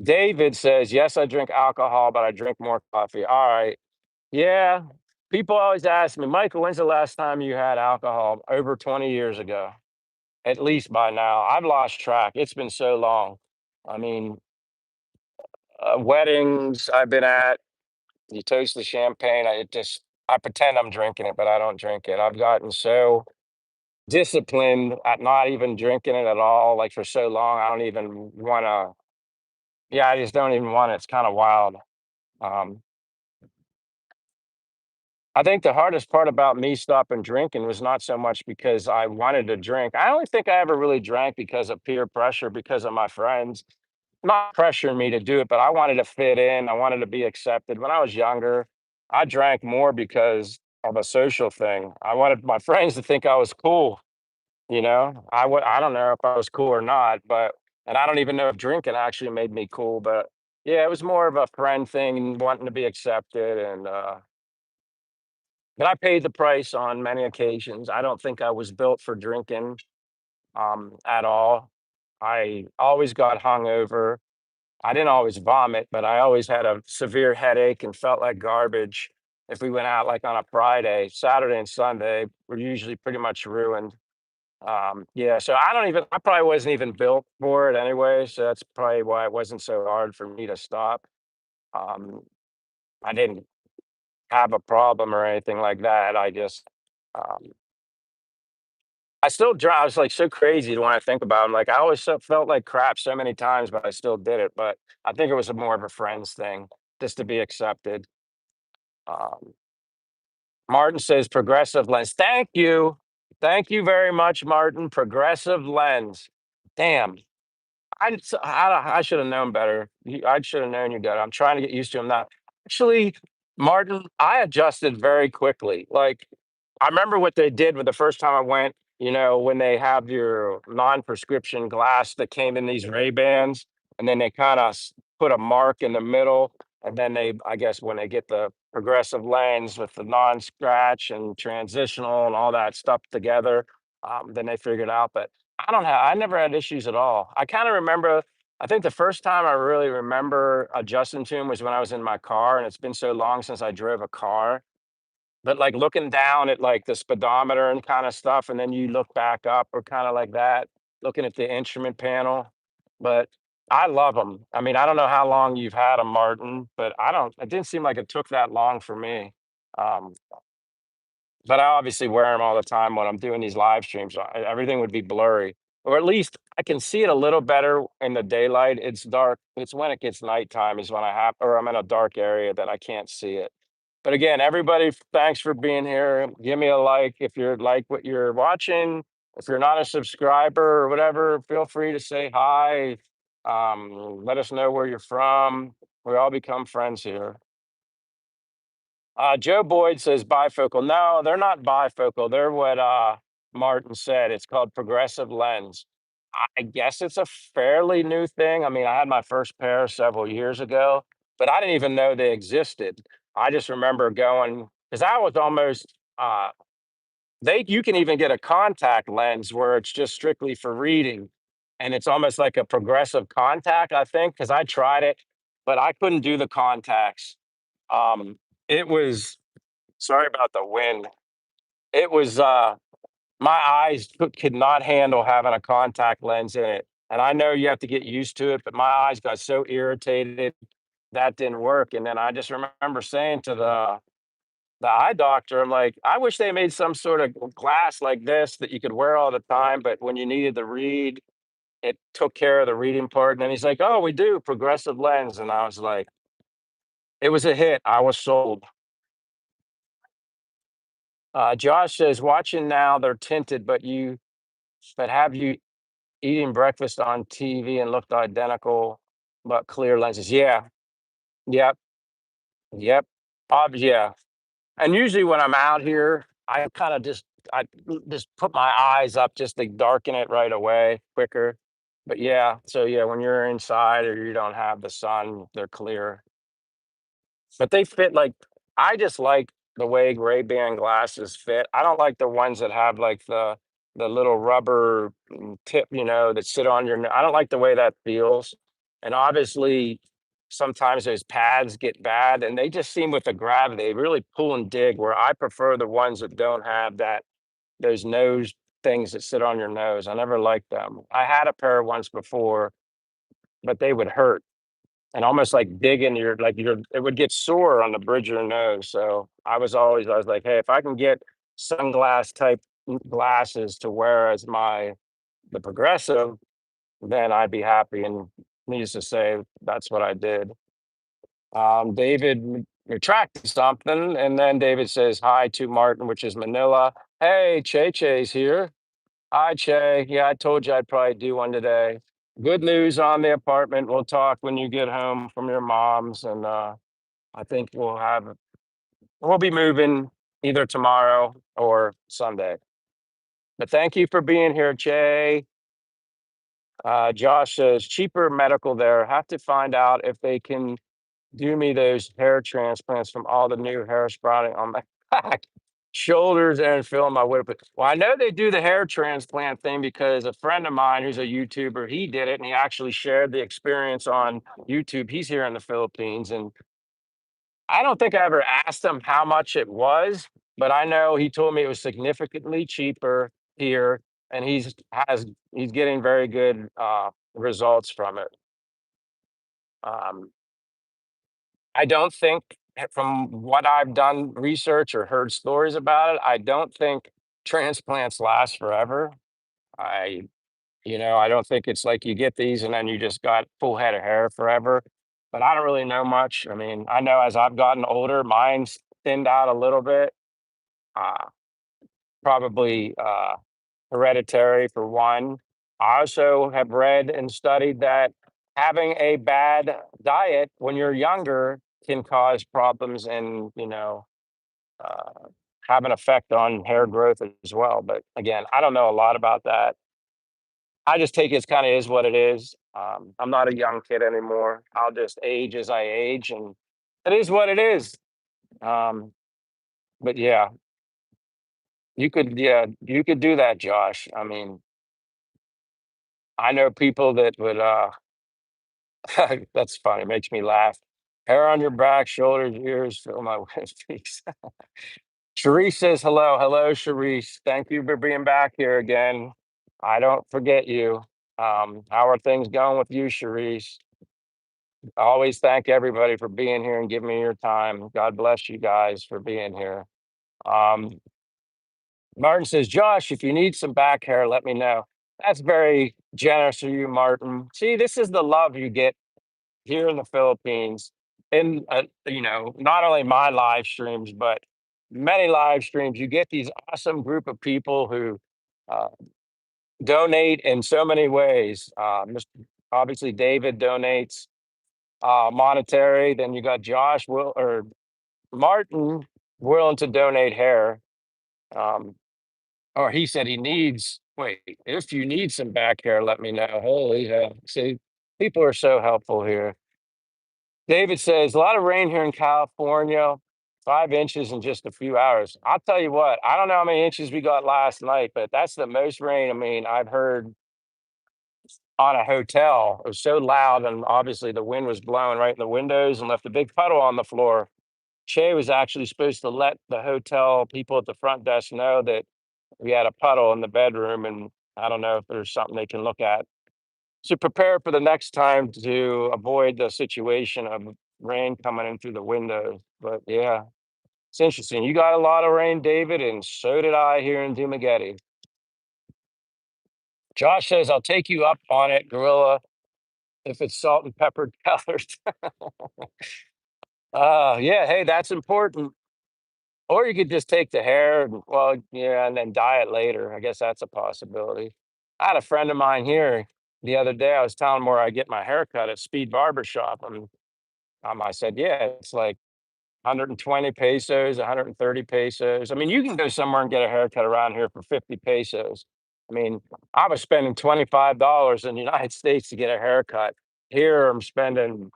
David says, "Yes, I drink alcohol, but I drink more coffee." All right. Yeah, people always ask me, "Michael, when's the last time you had alcohol?" Over 20 years ago, at least by now. I've lost track. It's been so long. I mean, weddings I've been at, you toast the champagne. I pretend I'm drinking it, but I don't drink it. I've gotten so disciplined at not even drinking it at all. Like for so long, I don't even want to. Yeah, I just don't even want it. It's kind of wild. Um, I think the hardest part about me stopping drinking was not so much because I wanted to drink. I only think I ever really drank because of peer pressure, because of my friends, not pressuring me to do it, but I wanted to fit in. I wanted to be accepted. When I was younger, I drank more because of a social thing. I wanted my friends to think I was cool. I don't know if I was cool or not, but and I don't even know if drinking actually made me cool. But yeah, it was more of a friend thing and wanting to be accepted, and I paid the price on many occasions. I don't think I was built for drinking, at all. I always got hungover. I didn't always vomit, but I always had a severe headache and felt like garbage if we went out, like, on a Friday. Saturday and Sunday were usually pretty much ruined. Yeah, so I probably wasn't even built for it anyway, so that's probably why it wasn't so hard for me to stop. Um, I didn't have a problem or anything like that. Um I still drive. I was like so crazy when I think about it. Like I always felt like crap so many times, but I still did it. But I think it was a more of a friends thing, just to be accepted. Um, Martin says progressive lens. Thank you very much, Martin. Progressive lens. Damn, I should have known better. I should have known you better. I'm trying to get used to him now. Actually, Martin, I adjusted very quickly. Like, I remember what they did with the first time I went, when they have your non-prescription glass that came in these Ray-Bans, and then they kind of put a mark in the middle, and then I guess when they get the progressive lens with the non-scratch and transitional and all that stuff together, then they figured out. But I never had issues at all. I kinda remember I think the first time I really remember adjusting to 'em was when I was in my car, and it's been so long since I drove a car, but, like, looking down at, like, the speedometer and kinda stuff, and then you look back up or kinda like that, looking at the instrument panel, but I love them. I mean, I don't know how long you've had a Martin, but I don't it didn't seem like it took that long for me. Um but I obviously wear them all the time when I'm doing these live streams, so everything would be blurry, or at least I can see it a little better in the daylight. It's dark. It's when it gets nighttime is when I have or I'm in a dark area that I can't see it. But again, everybody, thanks for being here. Give me a like if you're like what you're watching. If you're not a subscriber or whatever, feel free to say hi. Let us know where you're from. We all become friends here. Joe Boyd says bifocal. No, they're not bifocal. They're what Martin said. It's called progressive lens. I guess it's a fairly new thing. I mean, I had my first pair several years ago, but I didn't even know they existed. I just remember going because I was almost they you can even get a contact lens where it's just strictly for reading, and it's almost like a progressive contact, I think, because I tried it, but I couldn't do the contacts. It was sorry about the wind. It was my eyes could not handle having a contact lens in it. And I know you have to get used to it, but my eyes got so irritated that didn't work. And then I just remember saying to the eye doctor, I'm like, I wish they made some sort of glass like this that you could wear all the time, but when you needed to read, it took care of the reading part. And then he's like, oh, we do progressive lens. And I was like, it was a hit. I was sold. Josh says, watching now, they're tinted, but have you eating breakfast on TV and looked identical, but clear lenses? Yeah. Yep. Yep. Yeah. And usually when I'm out here, I kind of just put my eyes up just to darken it right away quicker. But yeah, so yeah, when you're inside or you don't have the sun, they're clear. But they fit like I just like the way Ray-Ban glasses fit. I don't like the ones that have like the little rubber tip, that sit on your I don't like the way that feels. And obviously sometimes those pads get bad and they just seem with the gravity, they really pull and dig where I prefer the ones that don't have those nose things that sit on your nose. I never liked them. I had a pair once before, but they would hurt and almost like digging your it would get sore on the bridge of your nose. So I was like, hey, if I can get sunglass type glasses to wear as the progressive, then I'd be happy. And needless to say, that's what I did. David retracted something, and then David says hi to Martin, which is Manila. Hey, Che Che's here. Hi, Che. Yeah, I told you I'd probably do one today. Good news on the apartment. We'll talk when you get home from your mom's, and I think we'll be moving either tomorrow or Sunday. But thank you for being here, Che. Josh says cheaper medical there. Have to find out if they can do me those hair transplants from all the new hair sprouting on my back, shoulders, and fill my whip. Well, I know they do the hair transplant thing because a friend of mine who's a YouTuber, he did it and he actually shared the experience on YouTube. He's here in the Philippines, and I don't think I ever asked him how much it was, but I know he told me it was significantly cheaper here, and he's getting very good results from it. Um, I don't think, from what I've done research or heard stories about it, I don't think transplants last forever. I, I don't think it's like you get these and then you just got full head of hair forever. But I don't really know much. I mean, I know as I've gotten older, mine's thinned out a little bit. Uh, Probably hereditary for one. I also have read and studied that having a bad diet when you're younger can cause problems and, uh, have an effect on hair growth as well. But again, I don't know a lot about that. I just take it as kind of is what it is. I'm not a young kid anymore. I'll just age as I age, and it is what it is. Um, but yeah, you could do that, Josh. I mean, I know people that would that's funny, it makes me laugh. Hair on your back, shoulders, ears, fill my cheeks. Sharice says hello. Hello, Sharice. Thank you for being back here again. I don't forget you. How are things going with you, Sharice? I always thank everybody for being here and giving me your time. God bless you guys for being here. Um, Martin says, Josh, if you need some back hair, let me know. That's very generous of you, Martin. See, this is the love you get here in the Philippines, in not only my live streams, but many live streams. You get these awesome group of people who uh, donate in so many ways. Obviously, David donates monetary. Then you got Josh will or Martin willing to donate hair. Um, Or he said he needs, wait, if you need some back hair, let me know. Holy hell. See, people are so helpful here. David says, a lot of rain here in California, 5 inches in just a few hours. I'll tell you what, I don't know how many inches we got last night, but that's the most rain. I mean, I've heard on a hotel. It was so loud, and obviously the wind was blowing right in the windows and left a big puddle on the floor. Che was actually supposed to let the hotel people at the front desk know that we had a puddle in the bedroom, and I don't know if there's something they can look at to prepare for the next time to avoid the situation of rain coming in through the windows. But yeah, it's interesting. You got a lot of rain, David, and so did I here in Dumagetti. Josh says, I'll take you up on it, Gorilla, if it's salt and pepper colors. Yeah, hey, that's important. Or you could just take the hair and, well, yeah, and then dye it later. I guess that's a possibility. I had a friend of mine here the other day. I was telling him where I get my hair cut at Speed Barber Shop. And I said, yeah, it's like 120 pesos, 130 pesos. I mean, you can go somewhere and get a haircut around here for 50 pesos. I mean, I was spending $25 in the United States to get a haircut. Here, I'm spending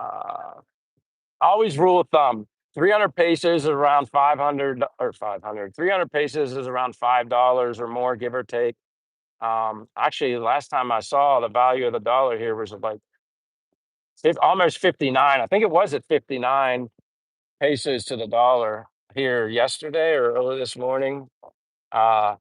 uh, always rule of thumb, 300 pesos is around 500 or 500. 300 pesos is around $5 or more, give or take. Actually, the last time I saw the value of the dollar here was like almost 59. I think it was at 59 pesos to the dollar here yesterday or early this morning. Uh,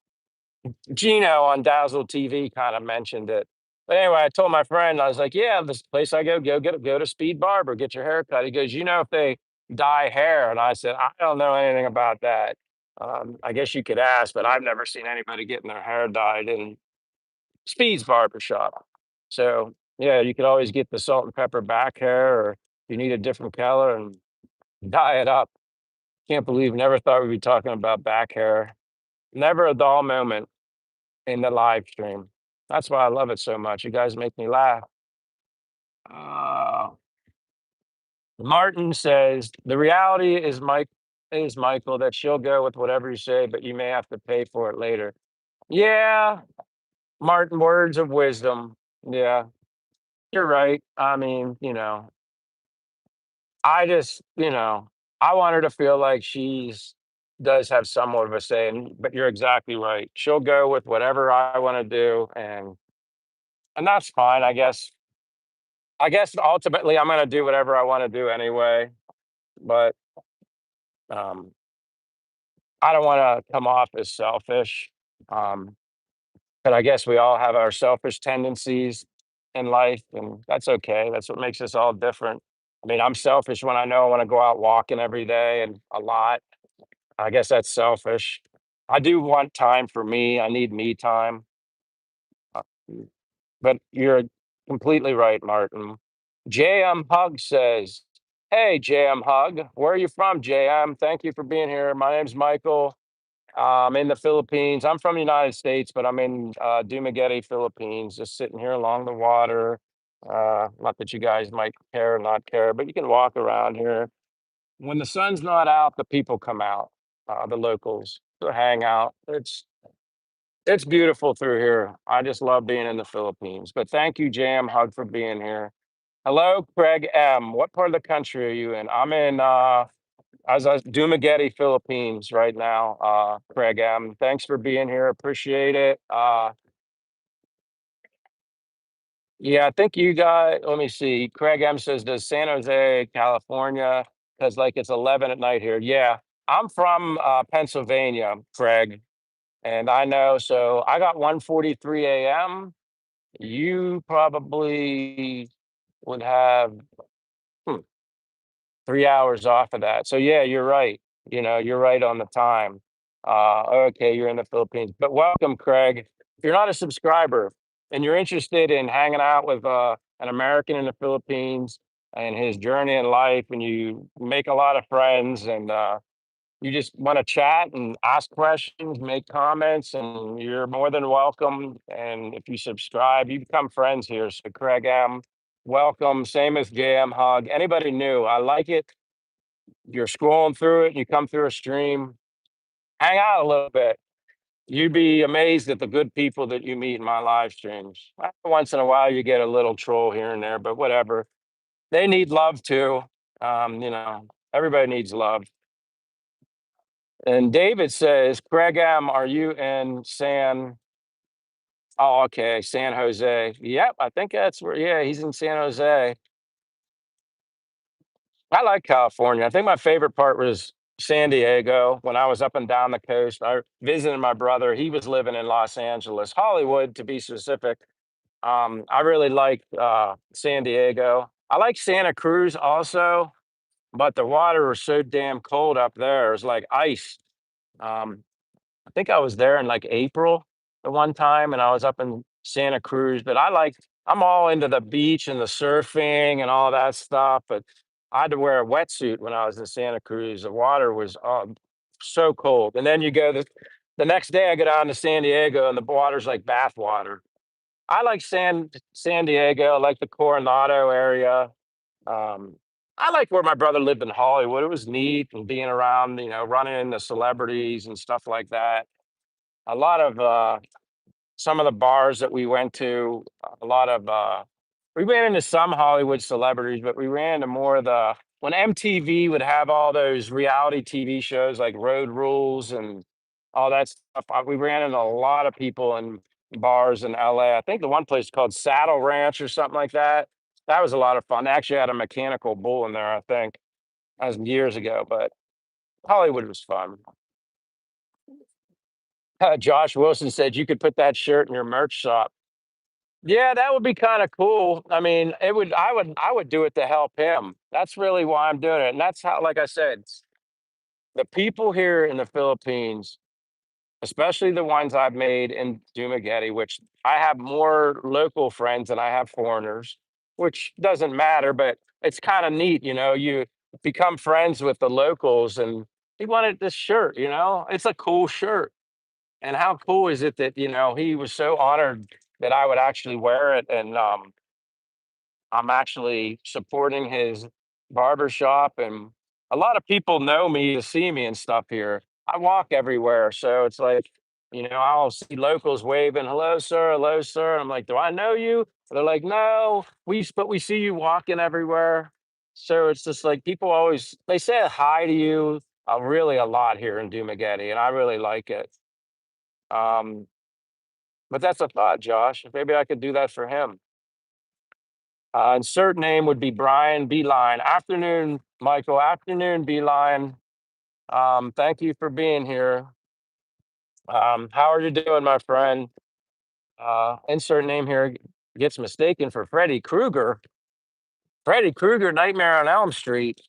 Gino on Dazzle TV kind of mentioned it. But anyway, I told my friend, I was like, yeah, this place I go to Speed Barber, get your hair cut. He goes, you know, if they dye hair. And I said, I don't know anything about that. I guess you could ask, but I've never seen anybody getting their hair dyed in Speed's barber shop. So yeah, you could always get the salt and pepper back hair, or you need a different color and dye it up. Can't believe, never thought we'd be talking about back hair. Never a dull moment in the live stream. That's why I love it so much. You guys make me laugh. Uh, Martin says the reality is Michael that she'll go with whatever you say, but you may have to pay for it later. Yeah, Martin, words of wisdom. Yeah, you're right. I mean, I just, I want her to feel like she's does have somewhat of a say, but you're exactly right. She'll go with whatever I want to do, and that's fine, I guess. I guess ultimately I'm gonna do whatever I want to do anyway, but um, I don't want to come off as selfish. Um, but I guess we all have our selfish tendencies in life, and that's okay. That's what makes us all different. I mean, I'm selfish when I know I want to go out walking every day and a lot. I guess that's selfish. I do want time for me. I need me time. Uh, But you're completely right, Martin. JM Hug says, hey, JM Hug, where are you from, JM? Thank you for being here. My name's Michael. I'm in the Philippines. I'm from the United States, but I'm in Dumaguete, Philippines, just sitting here along the water. Not that you guys might care or not care, but you can walk around here. When the sun's not out, the people come out, the locals to hang out. It's beautiful through here. I just love being in the Philippines. But thank you, Jam Hug, for being here. Hello, Craig M. What part of the country are you in? I'm in Dumaguete, Philippines right now. Craig M. Thanks for being here. Appreciate it. Yeah, I think you got, let me see. Craig M says, does San Jose, California? Because like it's 11 at night here. Yeah. I'm from Pennsylvania, Craig. And I know, so I got 1:43 a.m. You probably would have hmm, 3 hours off of that. So yeah, you're right. You're right on the time. Okay, you're in the Philippines. But welcome, Craig. If you're not a subscriber and you're interested in hanging out with an American in the Philippines and his journey in life, and you make a lot of friends and you just want to chat and ask questions, make comments, and you're more than welcome. And if you subscribe, you become friends here. So, Craig M, welcome. Same as JM Hug. Anybody new, I like it. You're scrolling through it, and you come through a stream, hang out a little bit. You'd be amazed at the good people that you meet in my live streams. Once in a while, you get a little troll here and there, but whatever. They need love too. Everybody needs love. And David says, Craig M, are you in San? Oh, okay, San Jose. Yep, I think that's where. Yeah, he's in San Jose. I like California. I think my favorite part was San Diego when I was up and down the coast. I visited my brother. He was living in Los Angeles, Hollywood to be specific. I really like San Diego. I like Santa Cruz also, but the water was so damn cold up there. It was like ice. Um, I think I was there in like April the one time, and I was up in Santa Cruz. But I'm all into the beach and the surfing and all that stuff. But I had to wear a wetsuit when I was in Santa Cruz. The water was so cold. And then the next day, I go down to San Diego, and the water's like bath water. I like San Diego. I like the Coronado area. Um, I like where my brother lived in Hollywood. It was neat and being around, running into celebrities and stuff like that. A lot of some of the bars that we went to, a lot of we ran into some Hollywood celebrities, but we ran into more of the when MTV would have all those reality TV shows like Road Rules and all that stuff. We ran into a lot of people in bars in LA. I think the one place called Saddle Ranch or something like that. That was a lot of fun. They actually had a mechanical bull in there, I think. That was years ago, but Hollywood was fun. Josh Wilson said you could put that shirt in your merch shop. Yeah, that would be kinda cool. I mean, I would do it to help him. That's really why I'm doing it, and that's how like I said, the people here in the Philippines, especially the ones I've made in Dumaguete, which I have more local friends than I have foreigners, which doesn't matter, but it's kinda neat, you become friends with the locals, and he wanted this shirt, It's a cool shirt. And how cool is it that, he was so honored that I would actually wear it, and, I'm actually supporting his barber shop, and a lot of people know me to see me and stuff here. I walk everywhere, so it's like, I'll see locals waving, "Hello, sir. Hello, sir." I'm like, "Do I know you?" They're like, "No, but we see you walking everywhere." So it's just like people always they say hi to you, really a lot here in Dumaguete, and I really like it. Um, but that's a thought, Josh. Maybe I could do that for him. Insert name would be Brian Beeline. Afternoon, Michael. Afternoon, Beeline. Thank you for being here. How are you doing, my friend? Insert name here gets mistaken for Freddy Krueger. Freddy Krueger, Nightmare on Elm Street.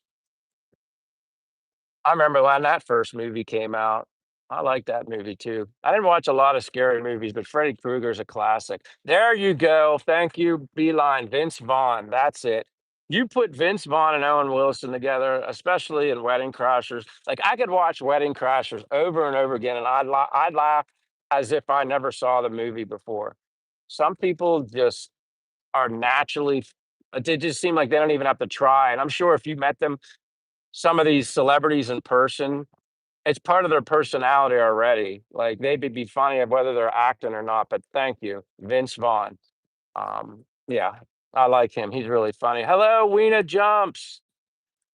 I remember when that first movie came out. I like that movie too. I didn't watch a lot of scary movies, but Freddy Krueger's a classic. There you go. Thank you, Beeline. Vince Vaughn. That's it. You put Vince Vaughn and Owen Wilson together, especially in Wedding Crashers. Like I could watch Wedding Crashers over and over again, and I'd laugh as if I never saw the movie before. Some people just are naturally. They just seem like they don't even have to try. And I'm sure if you met them, some of these celebrities in person, it's part of their personality already. Like they'd be funny of whether they're acting or not. But thank you, Vince Vaughn. Yeah, I like him. He's really funny. Hello, Weena Jumps.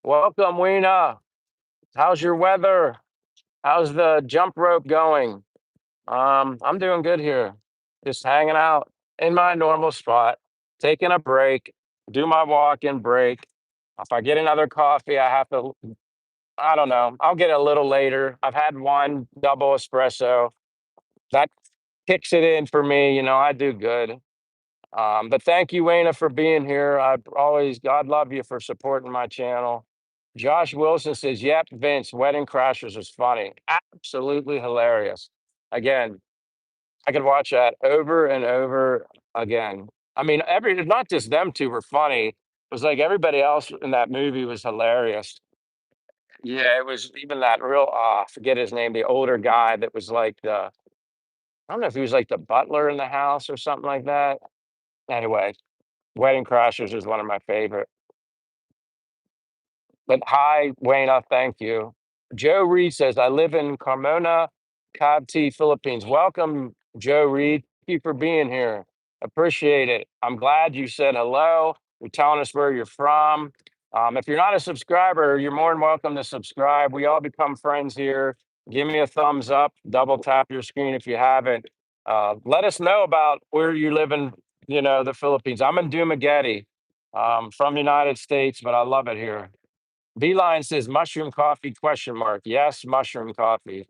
Welcome, Weena. How's your weather? How's the jump rope going? I'm doing good here. Just hanging out in my normal spot, taking a break, do my walk and break. If I get another coffee, I don't know. I'll get a little later. I've had one double espresso. That kicks it in for me. I do good. But thank you, Wayna, for being here. God love you for supporting my channel. Josh Wilson says, yep, Vince, Wedding Crashers was funny. Absolutely hilarious. Again, I could watch that over and over again. I mean, not just them two were funny. It was like everybody else in that movie was hilarious. Yeah, it was even that real I forget his name, the older guy that was like I don't know if he was like the butler in the house or something like that. Anyway, Wedding Crashers is one of my favorite. But hi, Wayna, thank you. Joe Reed says, I live in Carmona, Cobb Tea Philippines. Welcome, Joe Reed. Thank you for being here. Appreciate it. I'm glad you said hello. You're telling us where you're from. If you're not a subscriber, you're more than welcome to subscribe. We all become friends here. Give me a thumbs up, double tap your screen if you haven't. Let us know about where you live in, the Philippines. I'm in Dumaguete, from the United States, but I love it here. Beeline says mushroom coffee question mark. Yes, mushroom coffee.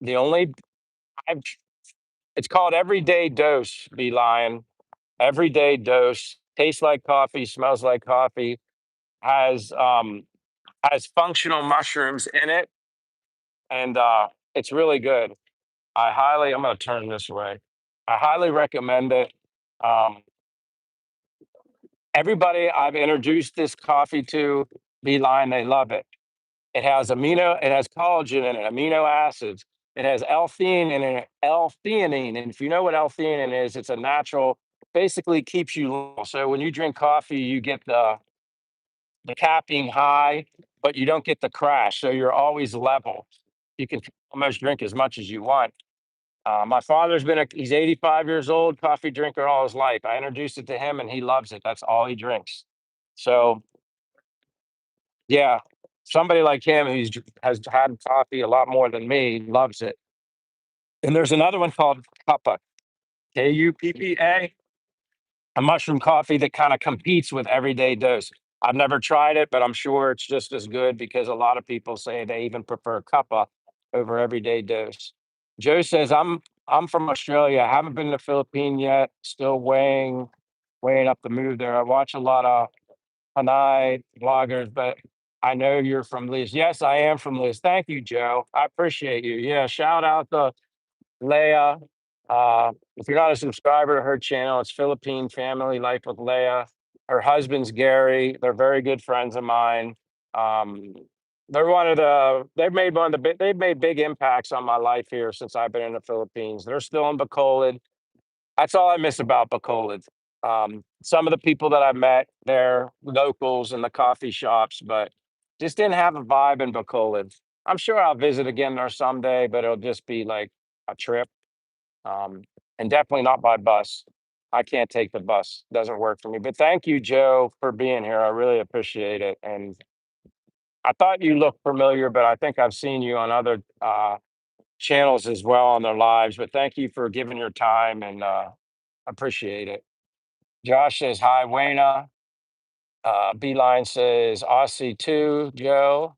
The only I've it's called Everyday Dose, Beeline. Everyday Dose. Tastes like coffee, smells like coffee, has has functional mushrooms in it, and it's really good. I'm gonna turn this way. I highly recommend it. Um, Everybody I've introduced this coffee to, Beeline, they love it. It has collagen in it, amino acids. It has L-theanine in it, L-theanine. And if you know what L-theanine is, it's a natural, basically keeps you low. So when you drink coffee, you get the caffeine high, but you don't get the crash. So you're always level. You can almost drink as much as you want. My he's 85 years old, coffee drinker all his life. I introduced it to him and he loves it. That's all he drinks. So yeah, somebody like him has had coffee a lot more than me, loves it. And there's another one called Cuppa, Kuppa, a mushroom coffee that kind of competes with Everyday Dose. I've never tried it, but I'm sure it's just as good because a lot of people say they even prefer Cuppa over Everyday Dose. Joe says, I'm from Australia. I haven't been to the Philippines yet. Still weighing up the move there. I watch a lot of Hanai bloggers, but I know you're from Liz. Yes, I am from Liz. Thank you, Joe. I appreciate you. Yeah, shout out to Leah. If you're not a subscriber to her channel, it's Philippine Family Life with Leah. Her husband's Gary. They're very good friends of mine. Um, they've made big impacts on my life here since I've been in the Philippines. They're still in Bacolod. That's all I miss about Bacolod. Some of the people that I met, they're locals in the coffee shops, but just didn't have a vibe in Bacolod. I'm sure I'll visit again there someday, but it'll just be like a trip, um, and definitely not by bus. I can't take the bus; doesn't work for me. But thank you, Joe, for being here. I really appreciate it. And I thought you looked familiar, but I think I've seen you on other channels as well on their lives. But thank you for giving your time and appreciate it. Josh says hi, Wayna. Beeline says Aussie too, Joe.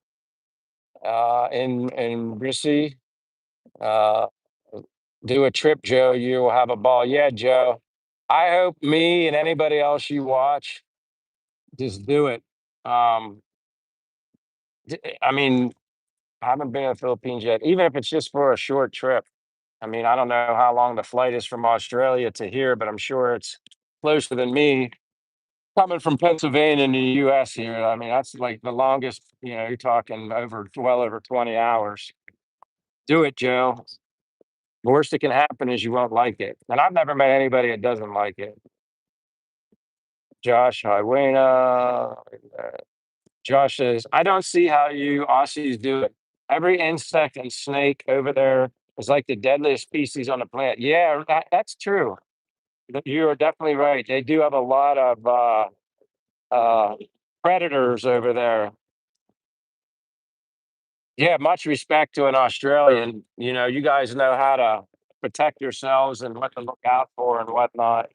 In Rissy. Uh, do a trip, Joe. You will have a ball. Yeah, Joe. I hope me and anybody else you watch just do it. Um, I mean, I haven't been to the Philippines yet, even if it's just for a short trip. I mean, I don't know how long the flight is from Australia to here, but I'm sure it's closer than me coming from Pennsylvania in the US here. I mean, that's like the longest, you're talking well over 20 hours. Do it, Joe. The worst that can happen is you won't like it. And I've never met anybody that doesn't like it. Josh Hiwena. Josh says, I don't see how you Aussies do it. Every insect and snake over there is like the deadliest species on the planet. Yeah, that's true. You are definitely right. They do have a lot of uh, predators over there. Yeah, much respect to an Australian. You guys know how to protect yourselves and what to look out for and whatnot.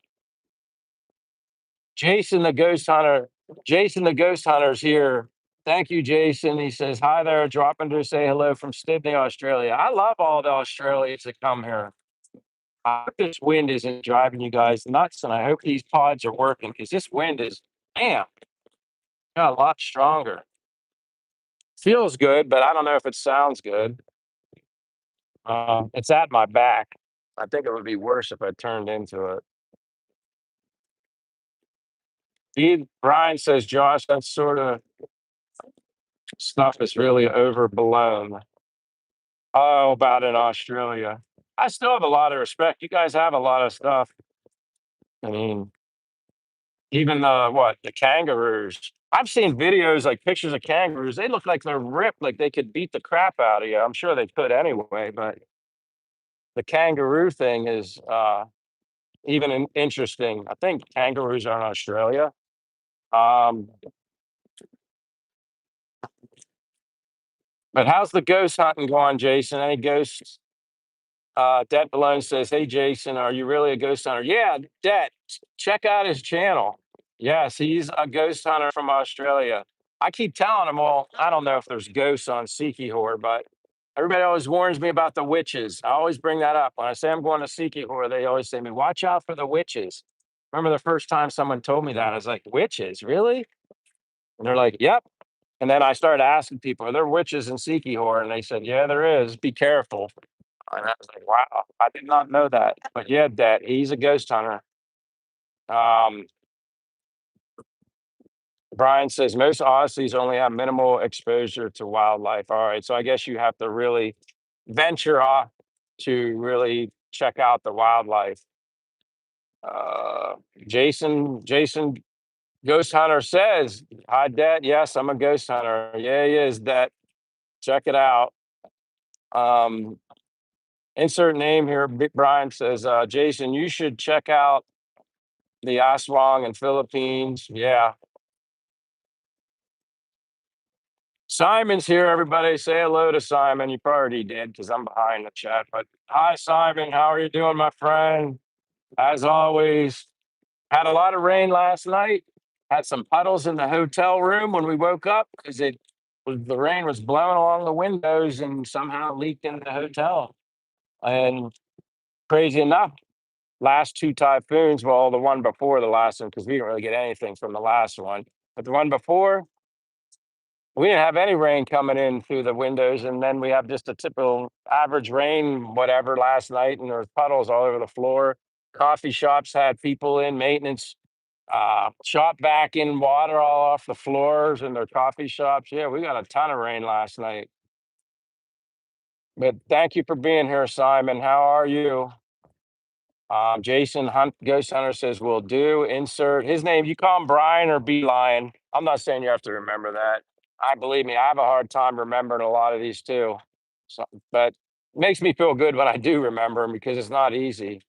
Jason the Ghost Hunter. Jason the Ghost Hunter's here. Thank you, Jason. He says, hi there, dropping to say hello from Sydney, Australia. I love all the Australians that come here. I hope this wind isn't driving you guys nuts, and I hope these pods are working because this wind is, damn, got a lot stronger. Feels good, but I don't know if it sounds good. It's at my back. I think it would be worse if I turned into it. Brian says, Josh, that sort of stuff is really overblown. Oh, about in Australia. I still have a lot of respect. You guys have a lot of stuff. I mean, even the kangaroos. I've seen videos like pictures of kangaroos. They look like they're ripped, like they could beat the crap out of you. I'm sure they could anyway, but the kangaroo thing is even interesting. I think kangaroos are in Australia. Um, but how's the ghost hunting going, Jason? Any ghosts? Det Malone says, "Hey Jason, are you really a ghost hunter?" Yeah, Det, check out his channel. Yes, he's a ghost hunter from Australia. I keep telling him, well, I don't know if there's ghosts on Sikihor, but everybody always warns me about the witches. I always bring that up. When I say I'm going to Sikihor, they always say to me, watch out for the witches. Remember the first time someone told me that? I was like, witches, really? And they're like, yep. And then I started asking people, are there witches in Sikihor? And they said, yeah, there is. Be careful. And I was like, wow, I did not know that. But yeah, Dad, he's a ghost hunter. Um, Brian says most Aussies only have minimal exposure to wildlife. All right, so I guess you have to really venture off to really check out the wildlife. Uh, Jason, Ghost Hunter says, "Hi, Dad. Yes, I'm a ghost hunter. Yeah, he is. Dad, check it out." Um, insert name here. Brian says, "Jason, you should check out the Aswang in Philippines." Yeah, Simon's here, everybody. Say hello to Simon. You probably already did because I'm behind the chat. But hi, Simon. How are you doing, my friend? As always, had a lot of rain last night. Had some puddles in the hotel room when we woke up because the rain was blowing along the windows and somehow leaked into the hotel. And crazy enough, last two typhoons, well, the one before the last one, because we didn't really get anything from the last one, but the one before, we didn't have any rain coming in through the windows, and then we have just a typical average rain, whatever, last night, and there was puddles all over the floor. Coffee shops had people in maintenance, shop back in water all off the floors in their coffee shops. Yeah, we got a ton of rain last night. But thank you for being here, Simon. How are you? Jason Hunt Ghost Hunter says, "Will do." Insert his name. You call him Brian or B Lion. I'm not saying you have to remember that. I believe me, I have a hard time remembering a lot of these too. So, but it makes me feel good when I do remember them because it's not easy.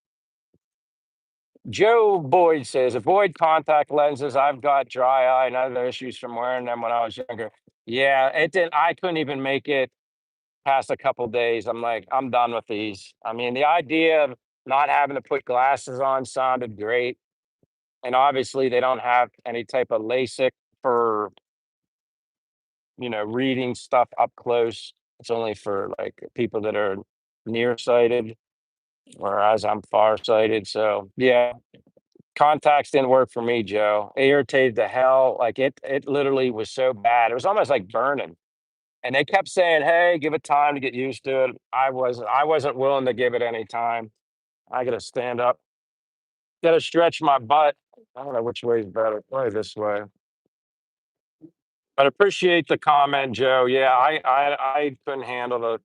Joe Boyd says, avoid contact lenses. I've got dry eye and other issues from wearing them when I was younger. Yeah, it didn't, I couldn't even make it past a couple days. I'm like, I'm done with these. I mean, the idea of not having to put glasses on sounded great. And obviously they don't have any type of LASIK for, reading stuff up close. It's only for like people that are nearsighted, whereas I'm farsighted. So yeah, contacts didn't work for me, Joe. It irritated the hell. Like it literally was so bad. It was almost like burning. And they kept saying, "Hey, give it time to get used to it." I wasn't willing to give it any time. I gotta stand up, gotta stretch my butt. I don't know which way is better. Probably this way. But appreciate the comment, Joe. Yeah, I couldn't handle the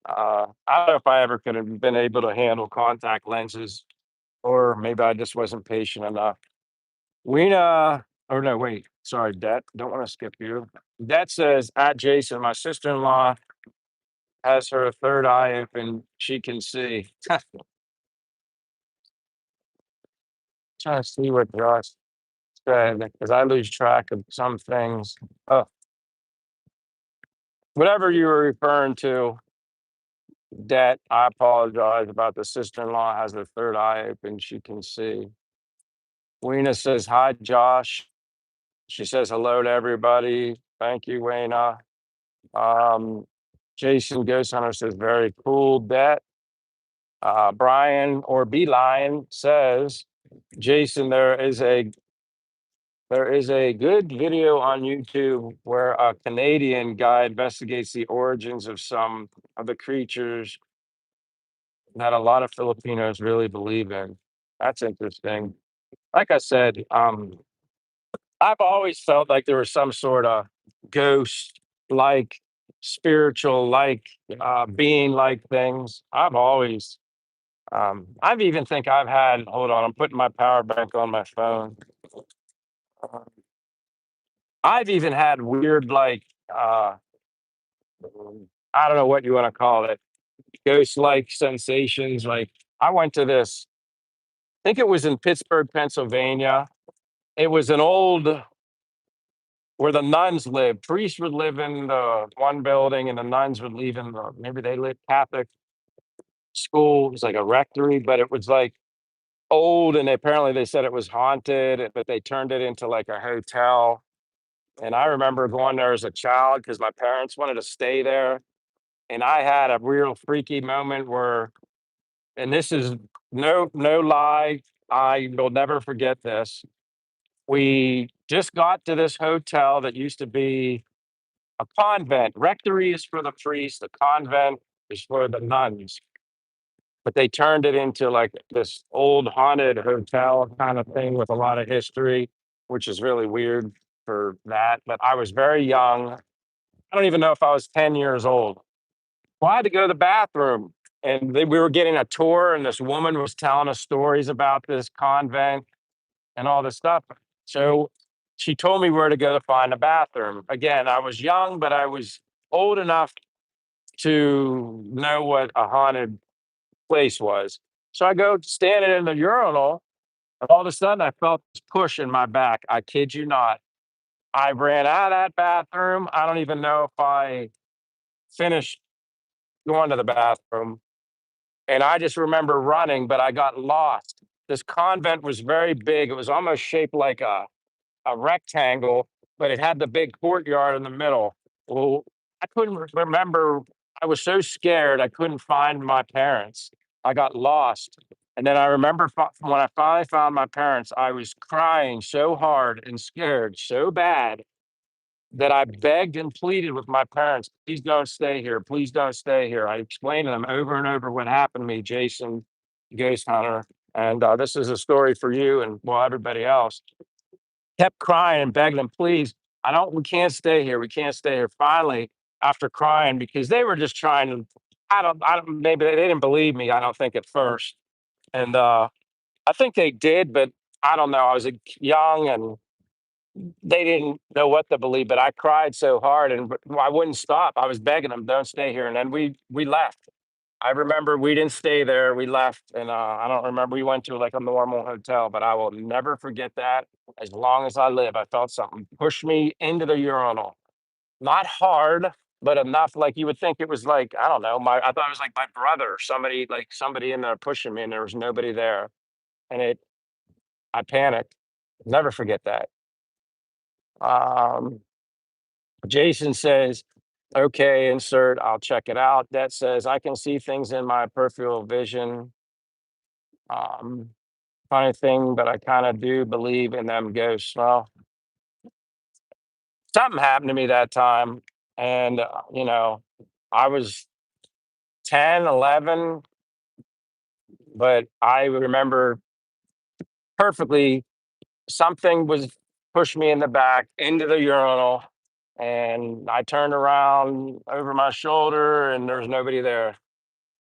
I don't know if I ever could have been able to handle contact lenses, or maybe I just wasn't patient enough. Weena, or no, wait, sorry, Det. Don't want to skip you. Det says at Jason, my sister-in-law has her third eye open. She can see. Trying to see what Josh said because I lose track of some things. Oh, whatever you were referring to, Det, I apologize about the sister-in-law has her third eye open. She can see. Weena says hi, Josh. She says hello to everybody. Thank you, Weena. Um, Jason Ghost Hunter says very cool, Det. Brian or B Lion says, Jason, there is a good video on YouTube where a Canadian guy investigates the origins of some of the creatures that a lot of Filipinos really believe in. That's interesting. Like I said, I've always felt like there was some sort of ghost like spiritual like being like things. I've even think I've had, hold on, I'm putting my power bank on my phone. Uh, I've even had weird, like, I don't know what you want to call it. ghost like sensations. Like I went to this, I think it was in Pittsburgh, Pennsylvania. It was an old where the nuns lived. Priests would live in the one building and the nuns would live in the, maybe they lived Catholic school. It was like a rectory, but it was like old and apparently they said it was haunted, but they turned it into like a hotel. And I remember going there as a child because my parents wanted to stay there. And I had a real freaky moment where, and this is no lie, I will never forget this. We just got to this hotel that used to be a convent. Rectory is for the priests, the convent is for the nuns. But they turned it into like this old haunted hotel kind of thing with a lot of history, which is really weird for that. But I was very young. I don't even know if I was 10 years old. Well, I had to go to the bathroom and we were getting a tour, and this woman was telling us stories about this convent and all this stuff. So she told me where to go to find a bathroom. Again, I was young, but I was old enough to know what a haunted place was. So I go standing in the urinal, and all of a sudden I felt this push in my back. I kid you not. I ran out of that bathroom. I don't even know if I finished going to the bathroom. And I just remember running, but I got lost. This convent was very big. It was almost shaped like a rectangle, but it had the big courtyard in the middle. Well, I couldn't remember. I was so scared, I couldn't find my parents. I got lost. And then I remember when I finally found my parents, I was crying so hard and scared so bad that I begged and pleaded with my parents, please don't stay here. Please don't stay here. I explained to them over and over what happened to me, Jason, ghost hunter. And this is a story for you and well, everybody else. Kept crying and begging them, please, we can't stay here. We can't stay here. Finally, after crying, because they were just trying to, maybe they didn't believe me. I don't think at first. And I think they did, but I don't know. I was young and they didn't know what to believe, but I cried so hard and I wouldn't stop. I was begging them, don't stay here. And then we left. I remember we didn't stay there. We left, and I don't remember. We went to like a normal hotel, but I will never forget that as long as I live. I felt something push me into the urinal, not hard, but enough. Like you would think it was like I don't know. I thought it was like my brother, somebody like somebody in there pushing me, and there was nobody there, and I panicked. Never forget that. Um, Jason says, "Okay, insert. I'll check it out." That says, "I can see things in my peripheral vision." Um, Funny thing, but I kind of do believe in them ghosts. Well, something happened to me that time, and I was 10, 11, but I remember perfectly. Something was pushed me in the back into the urinal, and I turned around over my shoulder, and there was nobody there.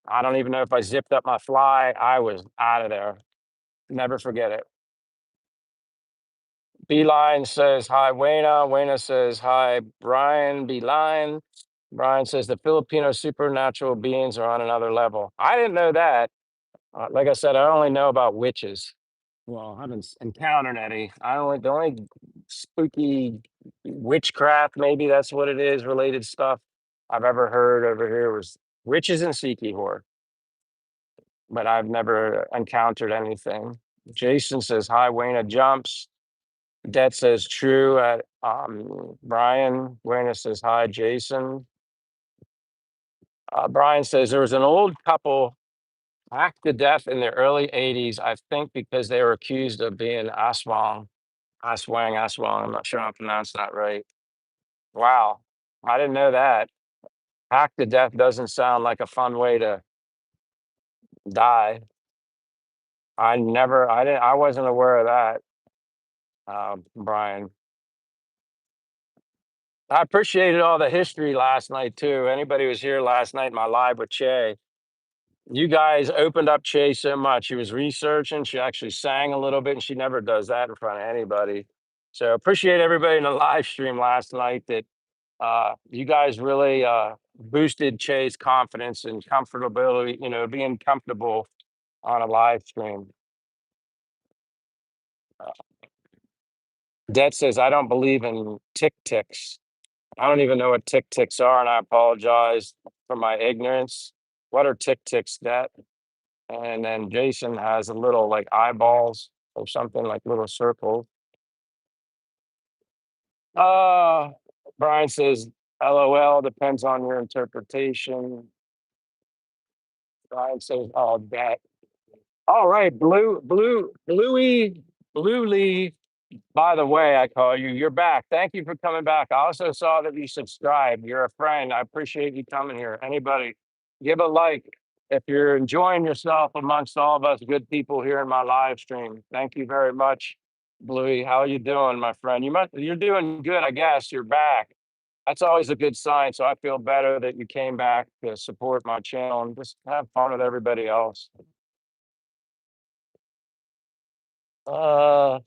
I don't even know if I zipped up my fly. I was out of there. Never forget it. Beeline says hi, Wayna. Wayna says hi, Brian. Beeline. Brian says the Filipino supernatural beings are on another level. I didn't know that. Like I said, I only know about witches. Well, I haven't encountered any. The only spooky witchcraft, maybe that's what it is, related stuff I've ever heard over here was witches and Siki horror, but I've never encountered anything. Jason says hi, Wayna jumps. That says true at Brian. Wayne says hi, Jason. Brian says there was an old couple hacked to death in the early 80s, I think because they were accused of being Aswang. Aswang. I'm not sure I pronounced that right. Wow. I didn't know that. Hacked to death doesn't sound like a fun way to die. I wasn't aware of that, Brian. I appreciated all the history last night too. Anybody who was here last night, my live with Che. You guys opened up Che so much. She was researching. She actually sang a little bit, and she never does that in front of anybody. So appreciate everybody in the live stream last night that You guys really boosted Che's confidence and comfortability, being comfortable on a live stream. Dead says, I don't believe in tick ticks. I don't even know what tick ticks are, and I apologize for my ignorance. What are tick ticks, Dead? And then Jason has a little like eyeballs or something like little circles. Uh, Brian says, LOL, depends on your interpretation. Brian says, oh, that. All right, Bluey. By the way, I call you. You're back. Thank you for coming back. I also saw that you subscribed. You're a friend. I appreciate you coming here. Anybody, give a like if you're enjoying yourself amongst all of us good people here in my live stream. Thank you very much, Bluey. How are you doing, my friend? You're doing good, I guess. You're back. That's always a good sign. So I feel better that you came back to support my channel and just have fun with everybody else. Uh,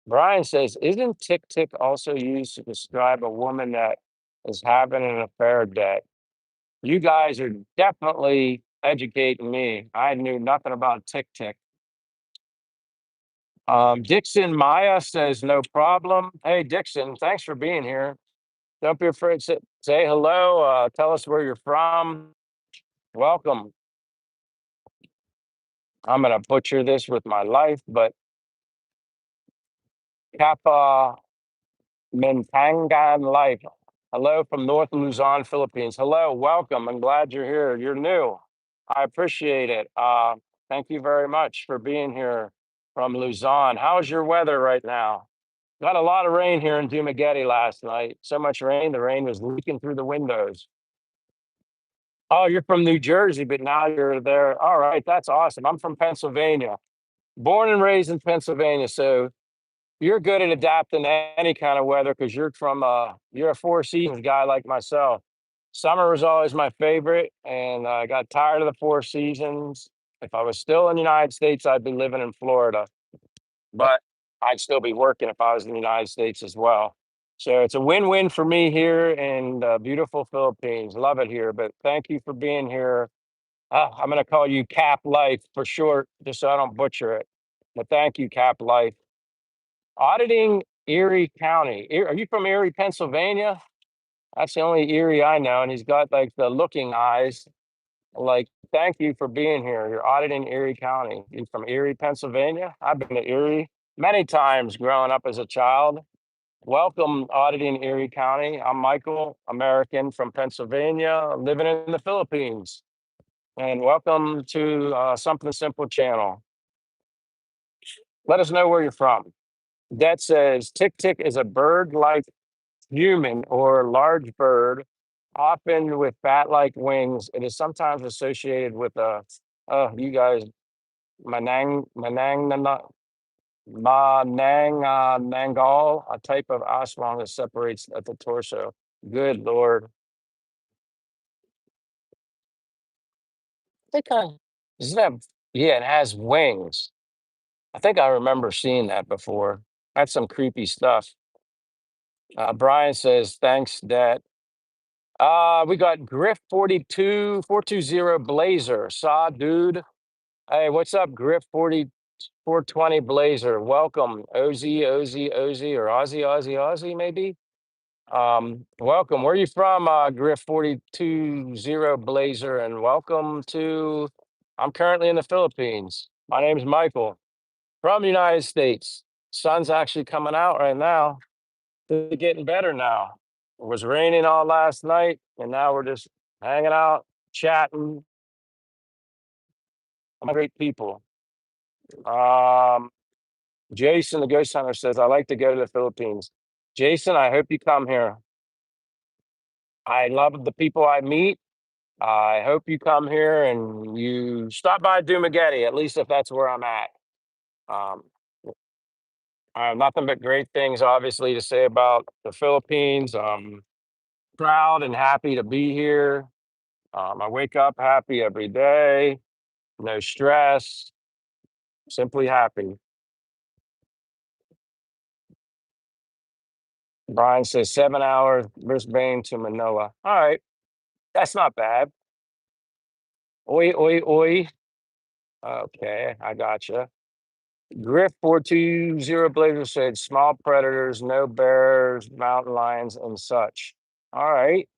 Brian says, isn't tick tick also used to describe a woman that is having an affair debt? You guys are definitely educating me. I knew nothing about tick tick. Dixon Maya says, no problem. Hey, Dixon, thanks for being here. Don't be afraid to say hello. Tell us where you're from. Welcome. I'm going to butcher this with my life, but Kappa Mentangan Life. Hello from North Luzon, Philippines. Hello, welcome. I'm glad you're here. You're new. I appreciate it. Thank you very much for being here from Luzon. How's your weather right now? Got a lot of rain here in Dumaguete last night. So much rain, the rain was leaking through the windows. Oh, you're from New Jersey, but now you're there. All right, that's awesome. I'm from Pennsylvania, born and raised in Pennsylvania. So you're good at adapting to any kind of weather because you're a four seasons guy like myself. Summer was always my favorite, and I got tired of the four seasons. If I was still in the United States, I'd be living in Florida, but I'd still be working if I was in the United States as well. So it's a win-win for me here in beautiful Philippines. Love it here. But thank you for being here. I'm going to call you Cap Life for short, just so I don't butcher it. But thank you, Cap Life. Auditing Erie County. Are you from Erie, Pennsylvania? That's the only Erie I know. And he's got like the looking eyes. Like, thank you for being here. You're auditing Erie County. You from Erie, Pennsylvania? I've been to Erie many times growing up as a child. Welcome, auditing Erie County. I'm Michael, American from Pennsylvania, living in the Philippines. And welcome to Something Simple channel. Let us know where you're from. That says tick tick is a bird like human or large bird, often with bat-like wings. It is sometimes associated with you guys, Nangal, a type of ocelot that separates at the torso. Good Lord. I think doesn't have, yeah, it has wings. I think I remember seeing that before. That's some creepy stuff. Brian says, thanks, Dad. We got Griff 420 Blazer. Saw dude. Hey, what's up, Griff 420 Blazer? Welcome, Ozzy, or Aussie, maybe. Welcome. Where are you from, Griff 420 Blazer? And welcome to. I'm currently in the Philippines. My name is Michael from the United States. Sun's actually coming out right now. It's getting better now. It was raining all last night, and now we're just hanging out, chatting. I'm great people. Um, Jason, the ghost hunter, says, I like to go to the Philippines. Jason, I hope you come here. I love the people I meet. I hope you come here and you stop by Dumaguete, at least if that's where I'm at. Um, I have nothing but great things, obviously, to say about the Philippines. Proud and happy to be here. I wake up happy every day, no stress, simply happy. Brian says 7 hours, Brisbane to Manila. All right, that's not bad. Oi, oi, oi. Okay, I gotcha. Griff 420 Blazer said small predators, no bears, mountain lions, and such. All right.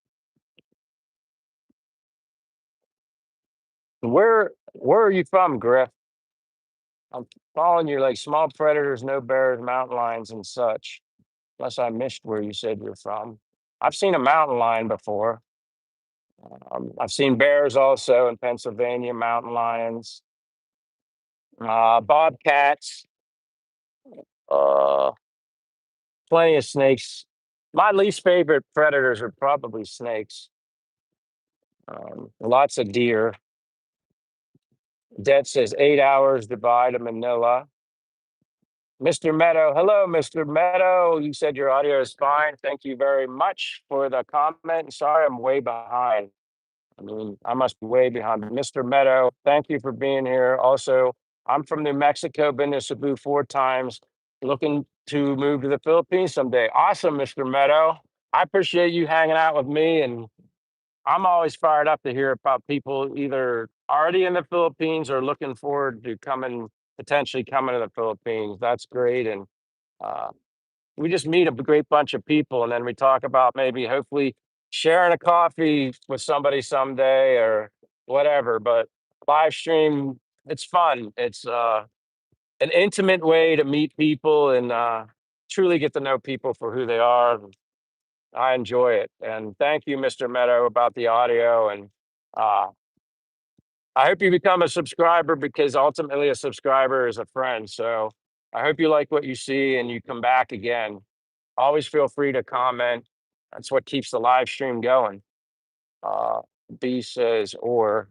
Where are you from, Griff? I'm following you like small predators, no bears, mountain lions, and such. Unless I missed where you said you're from. I've seen a mountain lion before. I've seen bears also in Pennsylvania, mountain lions, bobcats, uh, plenty of snakes. My least favorite predators are probably snakes. Lots of deer. Dead says 8 hours Dubai to Manila. Mr. Meadow, hello, Mr. Meadow. You said your audio is fine. Thank you very much for the comment. Sorry, I'm way behind. I mean, I must be way behind. Mr. Meadow, thank you for being here. Also, I'm from New Mexico, been to Cebu 4 times, looking to move to the Philippines someday. Awesome, Mr. Meadow. I appreciate you hanging out with me, and I'm always fired up to hear about people either already in the Philippines or looking forward to potentially coming to the Philippines. That's great. And uh, we just meet a great bunch of people and then we talk about maybe hopefully sharing a coffee with somebody someday or whatever. But live stream, it's fun. It's an intimate way to meet people and truly get to know people for who they are. I enjoy it. And thank you, Mr. Meadow, about the audio. And uh, I hope you become a subscriber because ultimately a subscriber is a friend. So I hope you like what you see and you come back again. Always feel free to comment. That's what keeps the live stream going. Uh, B says, or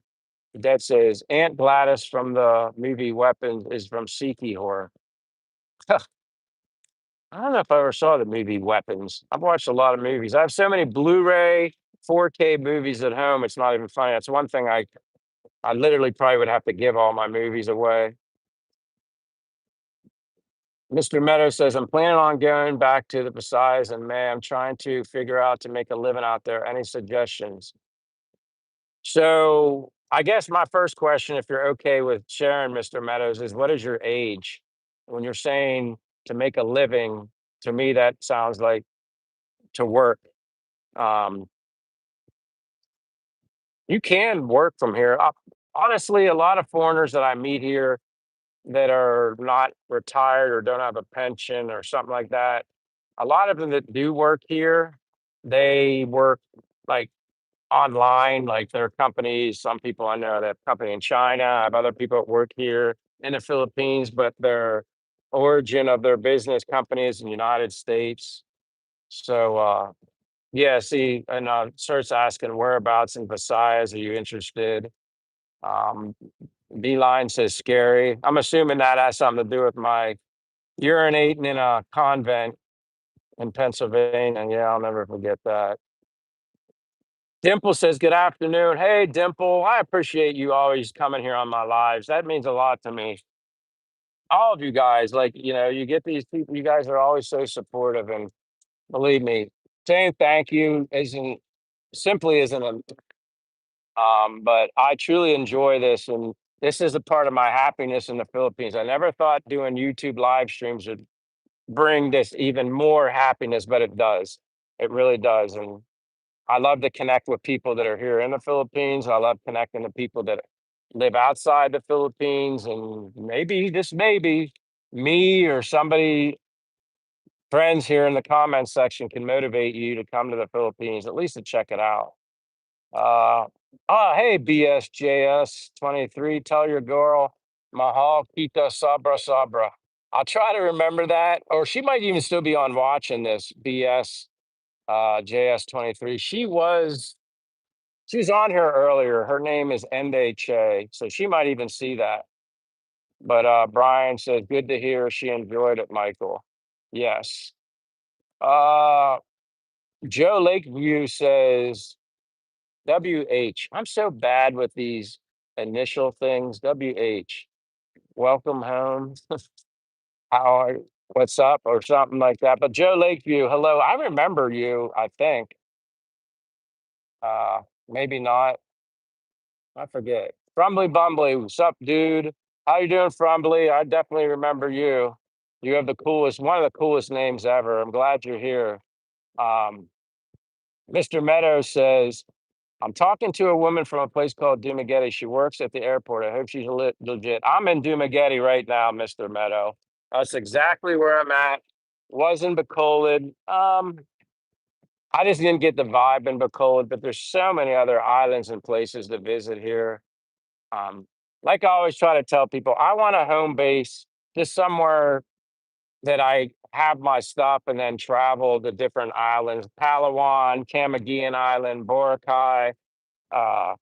Dead says, Aunt Gladys from the movie Weapons is from Siki Horror. I don't know if I ever saw the movie Weapons. I've watched a lot of movies. I have so many Blu-ray 4K movies at home. It's not even funny. That's one thing I literally probably would have to give all my movies away. Mr. Meadow says, I'm planning on going back to the Versailles in May. I'm trying to figure out to make a living out there. Any suggestions? So I guess my first question, if you're okay with sharing, Mr. Meadows, is what is your age? When you're saying to make a living, to me, that sounds like to work. Um, you can work from here. Honestly, a lot of foreigners that I meet here that are not retired or don't have a pension or something like that, a lot of them that do work here, they work like online, like their companies. Some people I know that have company in China. I have other people that work here in the Philippines, but their origin of their business company is in the United States. So yeah, see, and starts asking whereabouts in Versailles are you interested? Um, Beeline says scary. I'm assuming that has something to do with my urinating in a convent in Pennsylvania. Yeah, I'll never forget that. Dimple says, good afternoon. Hey, Dimple, I appreciate you always coming here on my lives. That means a lot to me. All of you guys, like, you get these people, you guys are always so supportive. And believe me, saying thank you isn't but I truly enjoy this. And this is a part of my happiness in the Philippines. I never thought doing YouTube live streams would bring this even more happiness, but it does. It really does. And I love to connect with people that are here in the Philippines. I love connecting to people that live outside the Philippines. And maybe, just maybe, me or somebody, friends here in the comments section can motivate you to come to the Philippines, at least to check it out. Uh, hey, BSJS23, tell your girl, Mahal Kita Sabra Sabra. I'll try to remember that. Or she might even still be on watching this, BS JS23. She's on here earlier. Her name is Ende Che, so she might even see that. But Brian says, good to hear she enjoyed it, Michael. Yes. Uh, Joe Lakeview says, WH. I'm so bad with these initial things. WH. Welcome home. How are you? what's up or something like that. But Joe Lakeview, hello. I remember you, I think. Uh, Maybe not. I forget. Frumbly Bumbly, what's up, dude? How you doing, Frumbly? I definitely remember you. You have the coolest, one of the coolest names ever. I'm glad you're here. Um, Mr. Meadows says, I'm talking to a woman from a place called Dumagetti. She works at the airport. I hope she's legit. I'm in Dumagetti right now, Mr. Meadow. That's exactly where I'm at. Was in Bacolod. I just didn't get the vibe in Bacolod, but there's so many other islands and places to visit here. Um, like I always try to tell people, I want a home base just somewhere that I have my stuff and then travel to different islands, Palawan, Camaguian Island, Boracay, uh,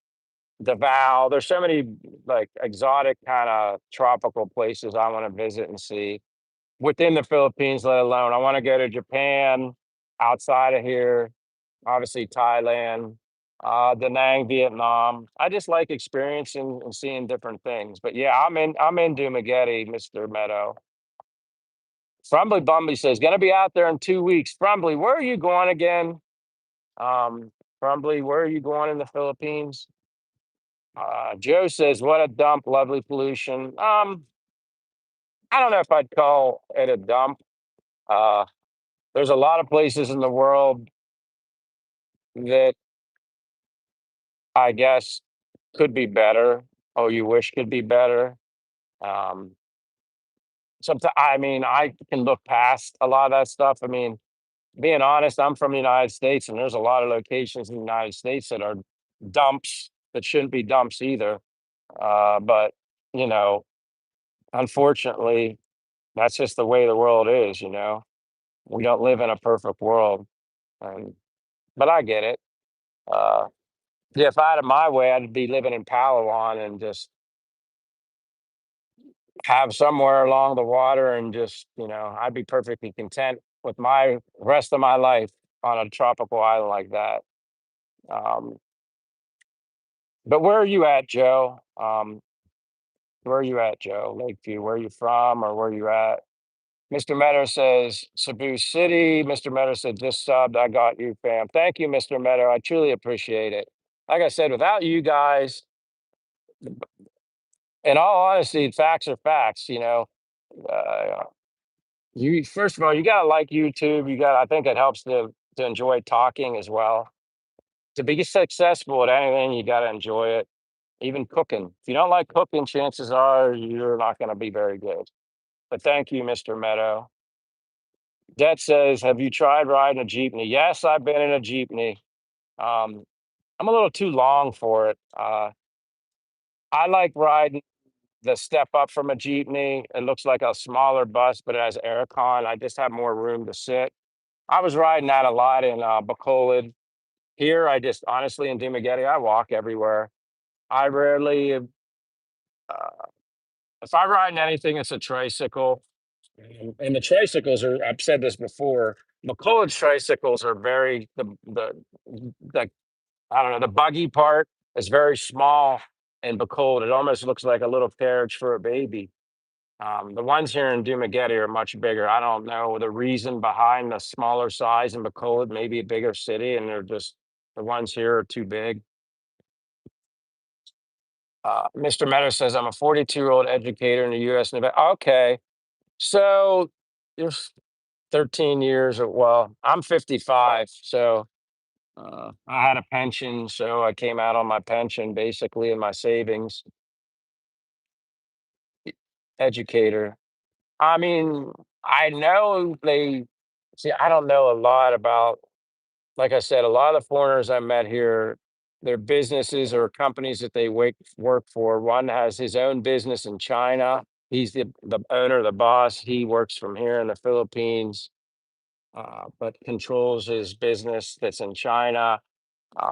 Davao. There's so many like exotic kind of tropical places I want to visit and see within the Philippines, let alone I want to go to Japan, outside of here, obviously Thailand, Da Nang, Vietnam. I just like experiencing and seeing different things. But yeah, I'm in Dumagetti, Mr. Meadow. Frumbly Bumbly says, gonna be out there in 2 weeks. Frumbly, where are you going again? Um, Frumbly, where are you going in the Philippines? Joe says, what a dump, lovely pollution. I don't know if I'd call it a dump. Uh, there's a lot of places in the world that I guess could be better. Oh, you wish could be better. Um, Sometimes, I mean, I can look past a lot of that stuff. I mean, being honest, I'm from the United States, and there's a lot of locations in the United States that are dumps that shouldn't be dumps either. But you know, unfortunately, that's just the way the world is. We don't live in a perfect world, and but I get it. Uh, yeah, if I had it my way, I'd be living in Palawan and just have somewhere along the water and just, I'd be perfectly content with my rest of my life on a tropical island like that. Um, but where are you at, Joe? Where are you at, Joe? Lakeview, where are you from or where are you at? Mr. Meadow says Cebu City. Mr. Meadow said just subbed. I got you, fam. Thank you, Mr. Meadow. I truly appreciate it. Like I said, without you guys, in all honesty, facts are facts. Uh, You first of all, you gotta like YouTube. I think it helps to enjoy talking as well. To be successful at anything, you gotta enjoy it. Even cooking. If you don't like cooking, chances are you're not gonna be very good. But thank you, Mr. Meadow. Det says, have you tried riding a jeepney? Yes, I've been in a jeepney. Um, I'm a little too long for it. I like riding the step up from a jeepney. It looks like a smaller bus, but it has aircon. I just have more room to sit. I was riding that a lot in Bacolod. Here, I just honestly in Dumagetti, I walk everywhere. I rarely, if I ride in anything, it's a tricycle. And the tricycles are, I've said this before, Bacolod's tricycles are very, the, I don't know, the buggy part is very small in Bacolod. It almost looks like a little carriage for a baby. The ones here in Dumagetti are much bigger. I don't know the reason behind the smaller size in Bacolod, maybe a bigger city, and the ones here are too big. Mr. Meadows says, I'm a 42-year-old educator in the US. Nevada. Okay. So there's 13 years. Well, I'm 55. So I had a pension. So I came out on my pension basically in my savings. Educator. I mean, I know I don't know a lot about, like I said, a lot of the foreigners I met here, their businesses or companies that they work for. One has his own business in China. He's the owner, the boss. He works from here in the Philippines, but controls his business that's in China.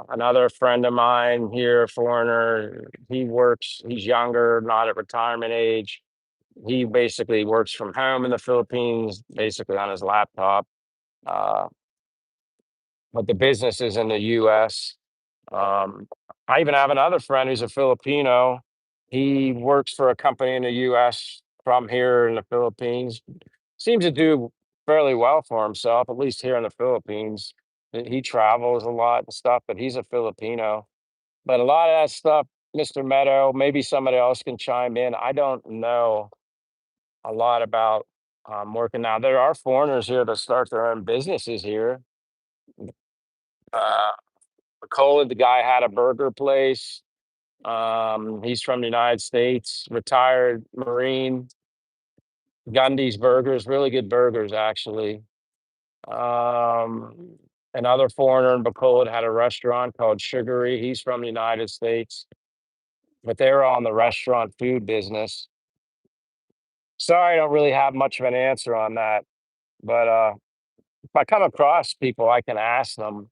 Another friend of mine here, a foreigner, he's younger, not at retirement age. He basically works from home in the Philippines, basically on his laptop. Uh, but the business is in the US. Um, I even have another friend who's a Filipino. He works for a company in the US from here in the Philippines. seems to do fairly well for himself, at least here in the Philippines. He travels a lot and stuff, but he's a Filipino. But a lot of that stuff, Mr. Meadow, maybe somebody else can chime in. I don't know a lot about working now. There are foreigners here that start their own businesses here. Uh, Cola, the guy had a burger place. He's from the United States, retired Marine. Gundy's Burgers, really good burgers, actually. Um, Another foreigner in Bacolod had a restaurant called Sugary. He's from the United States, but they were all in the restaurant food business. Sorry, I don't really have much of an answer on that, but if I come across people, I can ask them,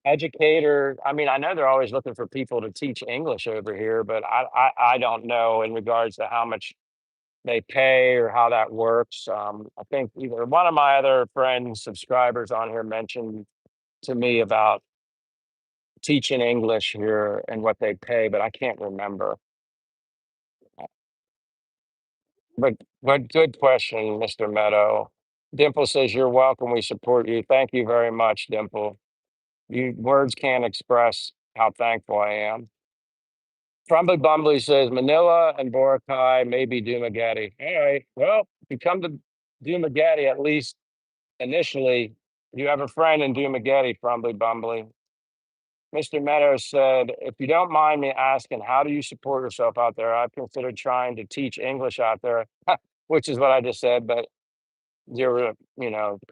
educator. I mean, I know they're always looking for people to teach English over here, but I don't know in regards to how much they pay or how that works. I think either one of my other friends, subscribers on here mentioned to me about teaching English here and what they pay, but I can't remember. But good question, Mr. Meadow. Dimple says you're welcome. We support you. Thank you very much, Dimple. You words can't express how thankful I am. Crumbly Bumbly says Manila and Boracay, maybe Dumaguete. All right. Well, if you come to Dumaguete, at least initially, you have a friend in Dumaguete, Crumbly Bumbly. Mr. Meadows said, if you don't mind me asking, how do you support yourself out there? I've considered trying to teach English out there, which is what I just said, but your,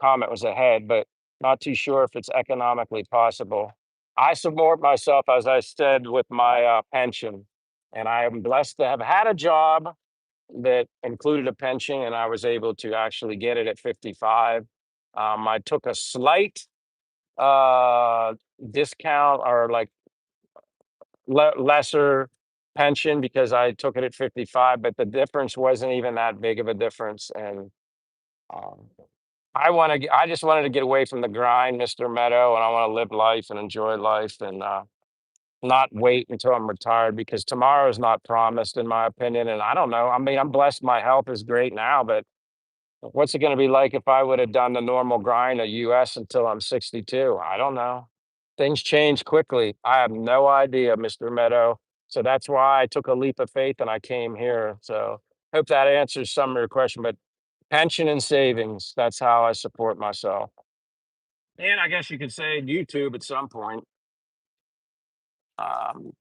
comment was ahead, but not too sure if it's economically possible. I support myself, as I said, with my pension, and I am blessed to have had a job that included a pension, and I was able to actually get it at 55. I took a slight uh, discount or like lesser pension because I took it at 55, but the difference wasn't even that big of a difference, and um, I just wanted to get away from the grind, Mr. Meadow, and I want to live life and enjoy life and not wait until I'm retired because tomorrow is not promised, in my opinion. And I don't know. I mean, I'm blessed. My health is great now, but what's it going to be like if I would have done the normal grind at US until I'm 62? I don't know. Things change quickly. I have no idea, Mr. Meadow. So that's why I took a leap of faith and I came here. So hope that answers some of your question. But pension and savings, that's how I support myself. And I guess you could say YouTube at some point.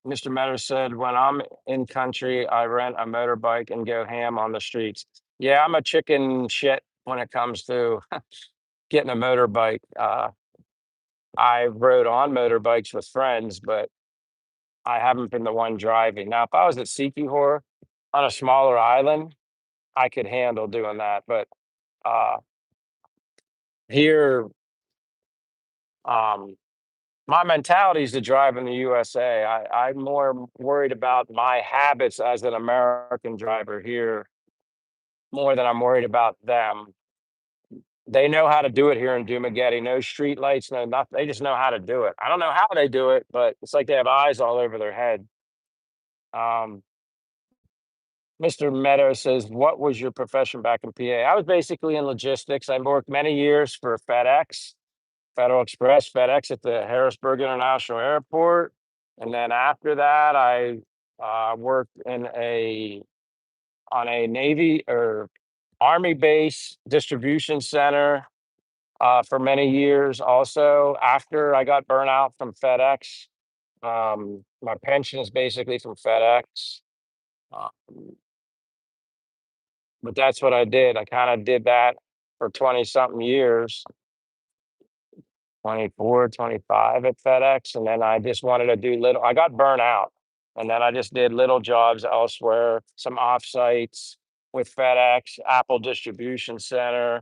Mr. Meadows said, when I'm in country, I rent a motorbike and go ham on the streets. Yeah, I'm a chicken shit when it comes to getting a motorbike. I rode on motorbikes with friends, but I haven't been the one driving. Now, if I was at Sikihor on a smaller island, I could handle doing that. But uh, here, um, my mentality is to drive in the USA. I'm more worried about my habits as an American driver here more than I'm worried about them. They know how to do it here in Dumaguete. No street lights, no nothing. They just know how to do it. I don't know how they do it, but it's like they have eyes all over their head. Um, Mr. Meadows says, "What was your profession back in PA?" I was basically in logistics. I worked many years for FedEx, Federal Express, FedEx at the Harrisburg International Airport, and then after that, I worked in a on a Navy or Army base distribution center for many years. Also, after I got burnt out from FedEx, my pension is basically from FedEx. Uh, but that's what I did. I kind of did that for 20 something years, 24, 25 at FedEx. And then I just wanted to do I got burnt out. And then I just did little jobs elsewhere, some offsites with FedEx, Apple Distribution Center,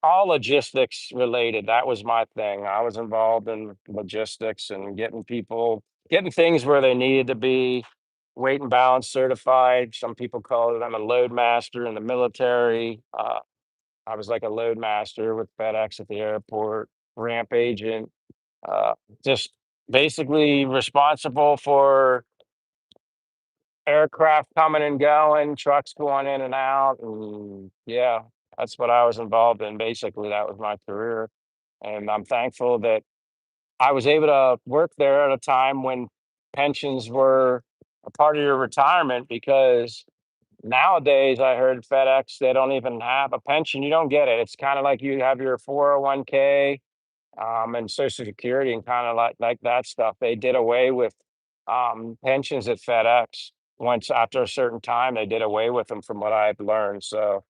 all logistics related. That was my thing. I was involved in logistics and getting things where they needed to be, weight and balance certified. Some people call it, I'm a load master in the military. I was like a load master with FedEx at the airport, ramp agent, uh, just basically responsible for aircraft coming and going, trucks going in and out. And yeah, That's what I was involved in. Basically, that was my career. And I'm thankful that I was able to work there at a time when pensions were a part of your retirement because nowadays I heard FedEx, they don't even have a pension. You don't get it. It's kind of like you have your 401k and Social Security and kind of like that stuff. They did away with pensions at FedEx. Once after a certain time, they did away with them, from what I've learned. So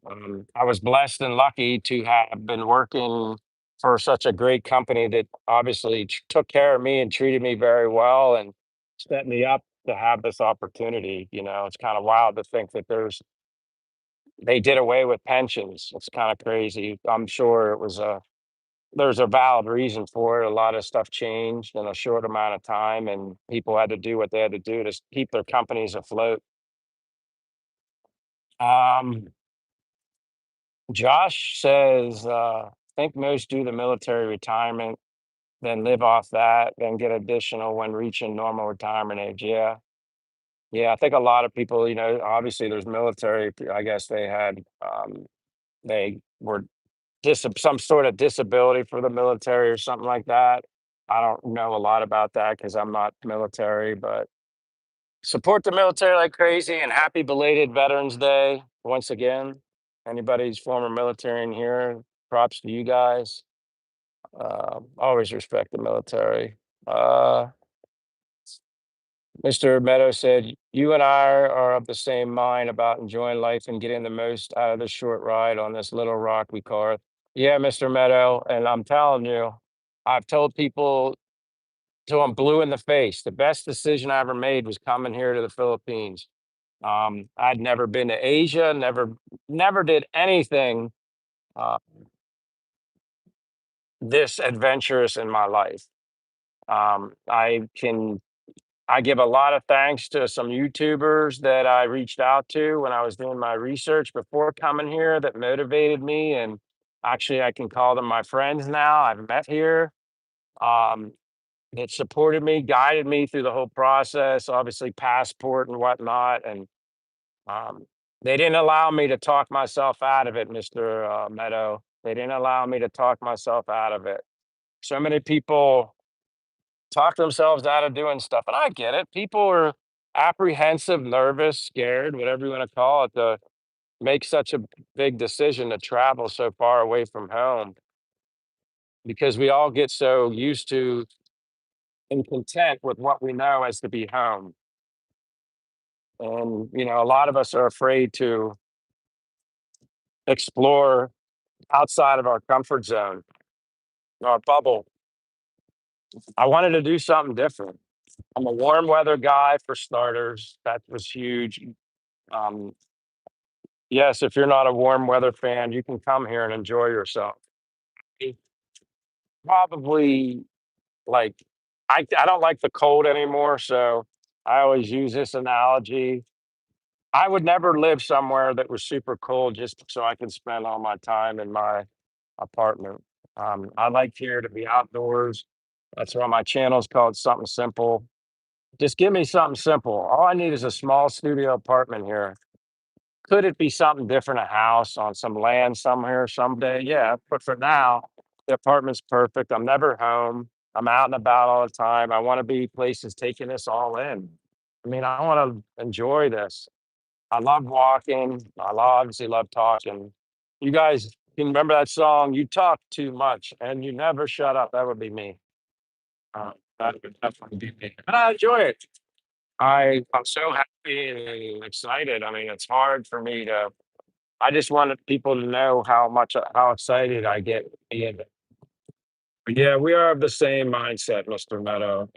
I was blessed and lucky to have been working for such a great company that obviously took care of me and treated me very well and set me up to have this opportunity. It's kind of wild to think that they did away with pensions. It's kind of crazy. I'm sure there's a valid reason for it. A lot of stuff changed in a short amount of time, and people had to do what they had to do to keep their companies afloat. Um, Josh says, think most do the military retirement, then live off that, then get additional when reaching normal retirement age. Yeah. Yeah. I think a lot of people, obviously there's military, I guess they were some sort of disability for the military or something like that. I don't know a lot about that because I'm not military, but support the military like crazy and happy belated Veterans Day once again. Anybody's former military in here, props to you guys. Always respect the military. Uh, Mr. Meadow said, "You and I are of the same mind about enjoying life and getting the most out of this short ride on this little rock we call Earth." Yeah, Mr. Meadow, and I'm telling you, I've told people till I'm blue in the face. The best decision I ever made was coming here to the Philippines. I'd never been to Asia, never did anything uh, this adventurous in my life. I give a lot of thanks to some YouTubers that I reached out to when I was doing my research before coming here that motivated me. And actually, I can call them my friends now. I've met here um, that supported me, guided me through the whole process, obviously, passport and whatnot. And um, they didn't allow me to talk myself out of it, Mr. Meadow. They didn't allow me to talk myself out of it. So many people talk themselves out of doing stuff. And I get it. People are apprehensive, nervous, scared, whatever you want to call it, to make such a big decision to travel so far away from home because we all get so used to and content with what we know as to be home. And, a lot of us are afraid to explore outside of our comfort zone, our bubble. I wanted to do something different. I'm a warm weather guy for starters. That was huge. Um, Yes, if you're not a warm weather fan, you can come here and enjoy yourself. It Probably like I don't like the cold anymore, so I always use this analogy. I would never live somewhere that was super cold just so I can spend all my time in my apartment. I like here to be outdoors. That's why my channel is called Something Simple. Just give me something simple. All I need is a small studio apartment here. Could it be something different, a house on some land somewhere someday? Yeah, but for now, the apartment's perfect. I'm never home. I'm out and about all the time. I want to be places taking this all in. I mean, I want to enjoy this. I love walking. Obviously love talking. You guys can remember that song, "You Talk Too Much and You Never Shut Up." That would be me. That would definitely be me. And I enjoy it. I'm so happy and excited. I mean, it's hard for me to I just wanted people to know how excited I get being there. But yeah, we are of the same mindset, Mr. Meadow.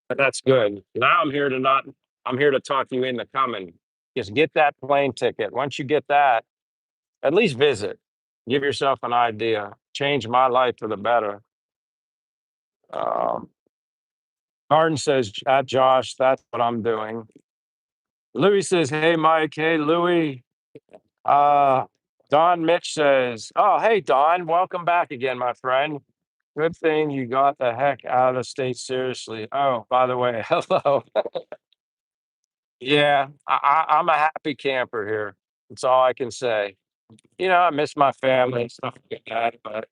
But that's good. Now I'm here to talk you into coming. Just get that plane ticket. Once you get that, at least visit. Give yourself an idea. Change my life for the better. Um, Arden says, Josh, that's what I'm doing. Louis says, hey, Mike. Hey, Louis. Uh, Don Mitch says, oh, hey, Don, welcome back again, my friend. Good thing you got the heck out of the state seriously. Oh, by the way, hello. Yeah, I'm a happy camper here. That's all I can say. I miss my family and stuff like that. But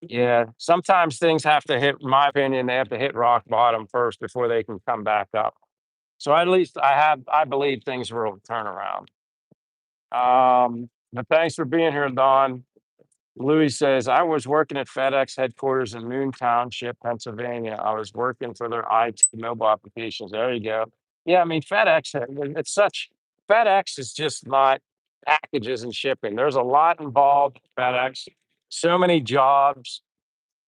yeah, sometimes things have to hit, in my opinion, they have to hit rock bottom first before they can come back up. So at least I believe things will turn around. But thanks for being here, Don. Louis says, I was working at FedEx headquarters in Moon Township, Pennsylvania. I was working for their IT mobile applications. There you go. Yeah, I mean, FedEx is just not packages and shipping. There's a lot involved with FedEx, so many jobs.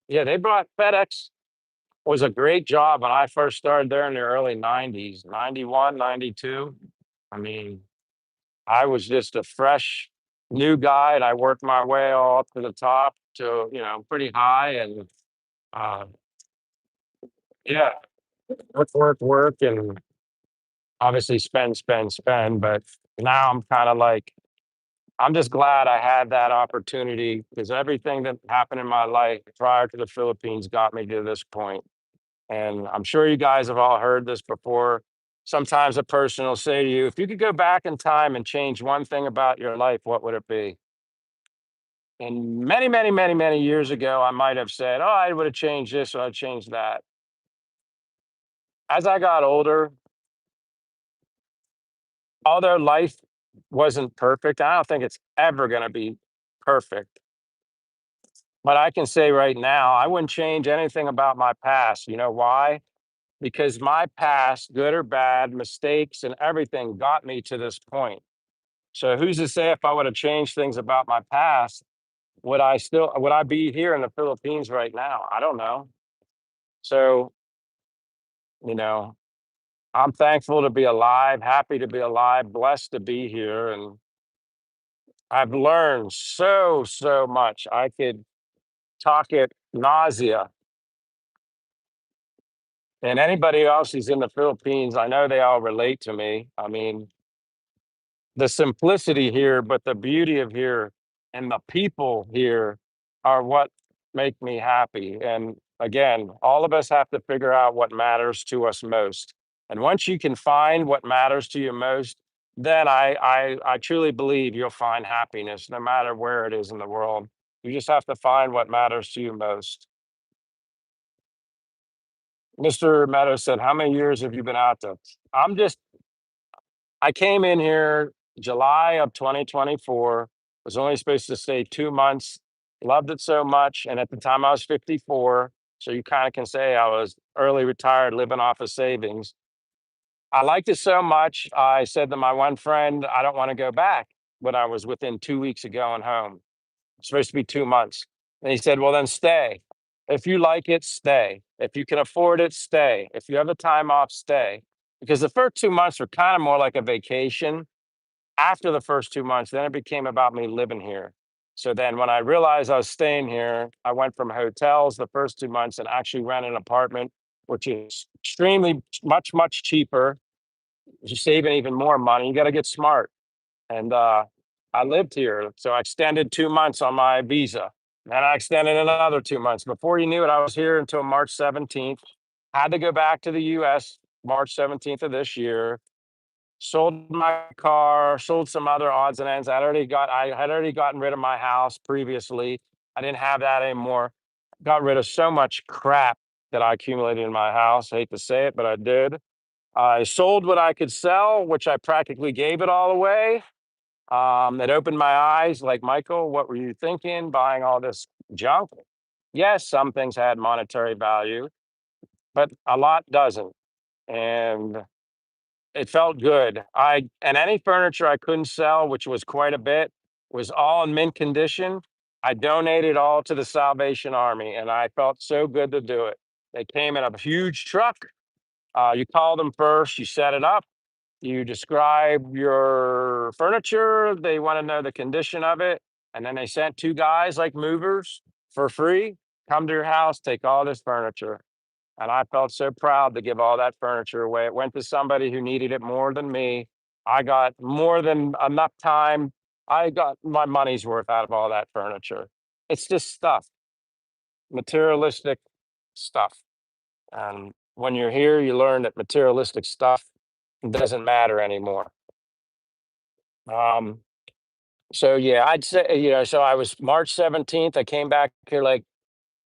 Yeah, FedEx was a great job when I first started there in the early 90s, 91, 92. I mean, I was just a fresh new guy and I worked my way all up to the top to, pretty high and uh yeah, work and obviously spend. But now I'm kind of like I'm just glad I had that opportunity because everything that happened in my life prior to the Philippines got me to this point. And I'm sure you guys have all heard this before. Sometimes a person will say to you, if you could go back in time and change one thing about your life, what would it be? And many, many, many, many years ago, I might have said, oh, I would have changed this or I'd changed that. As I got older, although life wasn't perfect, I don't think it's ever going to be perfect. But I can say right now, I wouldn't change anything about my past. You know why? Because my past, good or bad, mistakes and everything got me to this point. So who's to say if I would have changed things about my past, would I be here in the Philippines right now? I don't know. So, you know, I'm thankful to be alive, happy to be alive, blessed to be here. And I've learned so, so much. I could talk at nausea. And anybody else who's in the Philippines, I know they all relate to me. I mean, the simplicity here, but the beauty of here and the people here are what make me happy. And again, all of us have to figure out what matters to us most. And once you can find what matters to you most, then I truly believe you'll find happiness no matter where it is in the world. You just have to find what matters to you most. Mr. Meadows said, how many years have you been out there? I'm just I came in here July of 2024, was only supposed to stay 2 months, loved it so much, and at the time I was 54, so you kinda can say I was early retired living off of savings. I liked it so much, I said to my one friend, "I don't wanna go back," when I was within 2 weeks of going home. It's supposed to be 2 months. And he said, "Well, then stay. If you like it, stay. If you can afford it, stay. If you have the time off, stay." Because the first 2 months were kinda more like a vacation. After the first 2 months, then it became about me living here. So then when I realized I was staying here, I went from hotels the first 2 months and actually rent an apartment, which is extremely much, much cheaper. You're saving even more money. You gotta get smart. And, I lived here, so I extended 2 months on my visa. Then I extended another 2 months. Before you knew it, I was here until March 17th. Had to go back to the US March 17th of this year. Sold my car, sold some other odds and ends. I had already gotten rid of my house previously. I didn't have that anymore. Got rid of so much crap that I accumulated in my house. I hate to say it, but I did. I sold what I could sell, which I practically gave it all away. It opened my eyes like, Michael, what were you thinking buying all this junk? Yes, some things had monetary value, but a lot doesn't. And it felt good. And any furniture I couldn't sell, which was quite a bit, was all in mint condition. I donated all to the Salvation Army, and I felt so good to do it. They came in a huge truck. You call them first, you set it up, you describe your furniture. They want to know the condition of it, and then they sent two guys like movers for free, come to your house, take all this furniture. And I felt so proud to give all that furniture away. It went to somebody who needed it more than me. I got more than enough time. I got my money's worth out of all that furniture. It's just stuff, materialistic stuff. And when you're here, you learn that materialistic stuff doesn't matter anymore. Um, So yeah, I'd say, so I was March 17th. I came back here like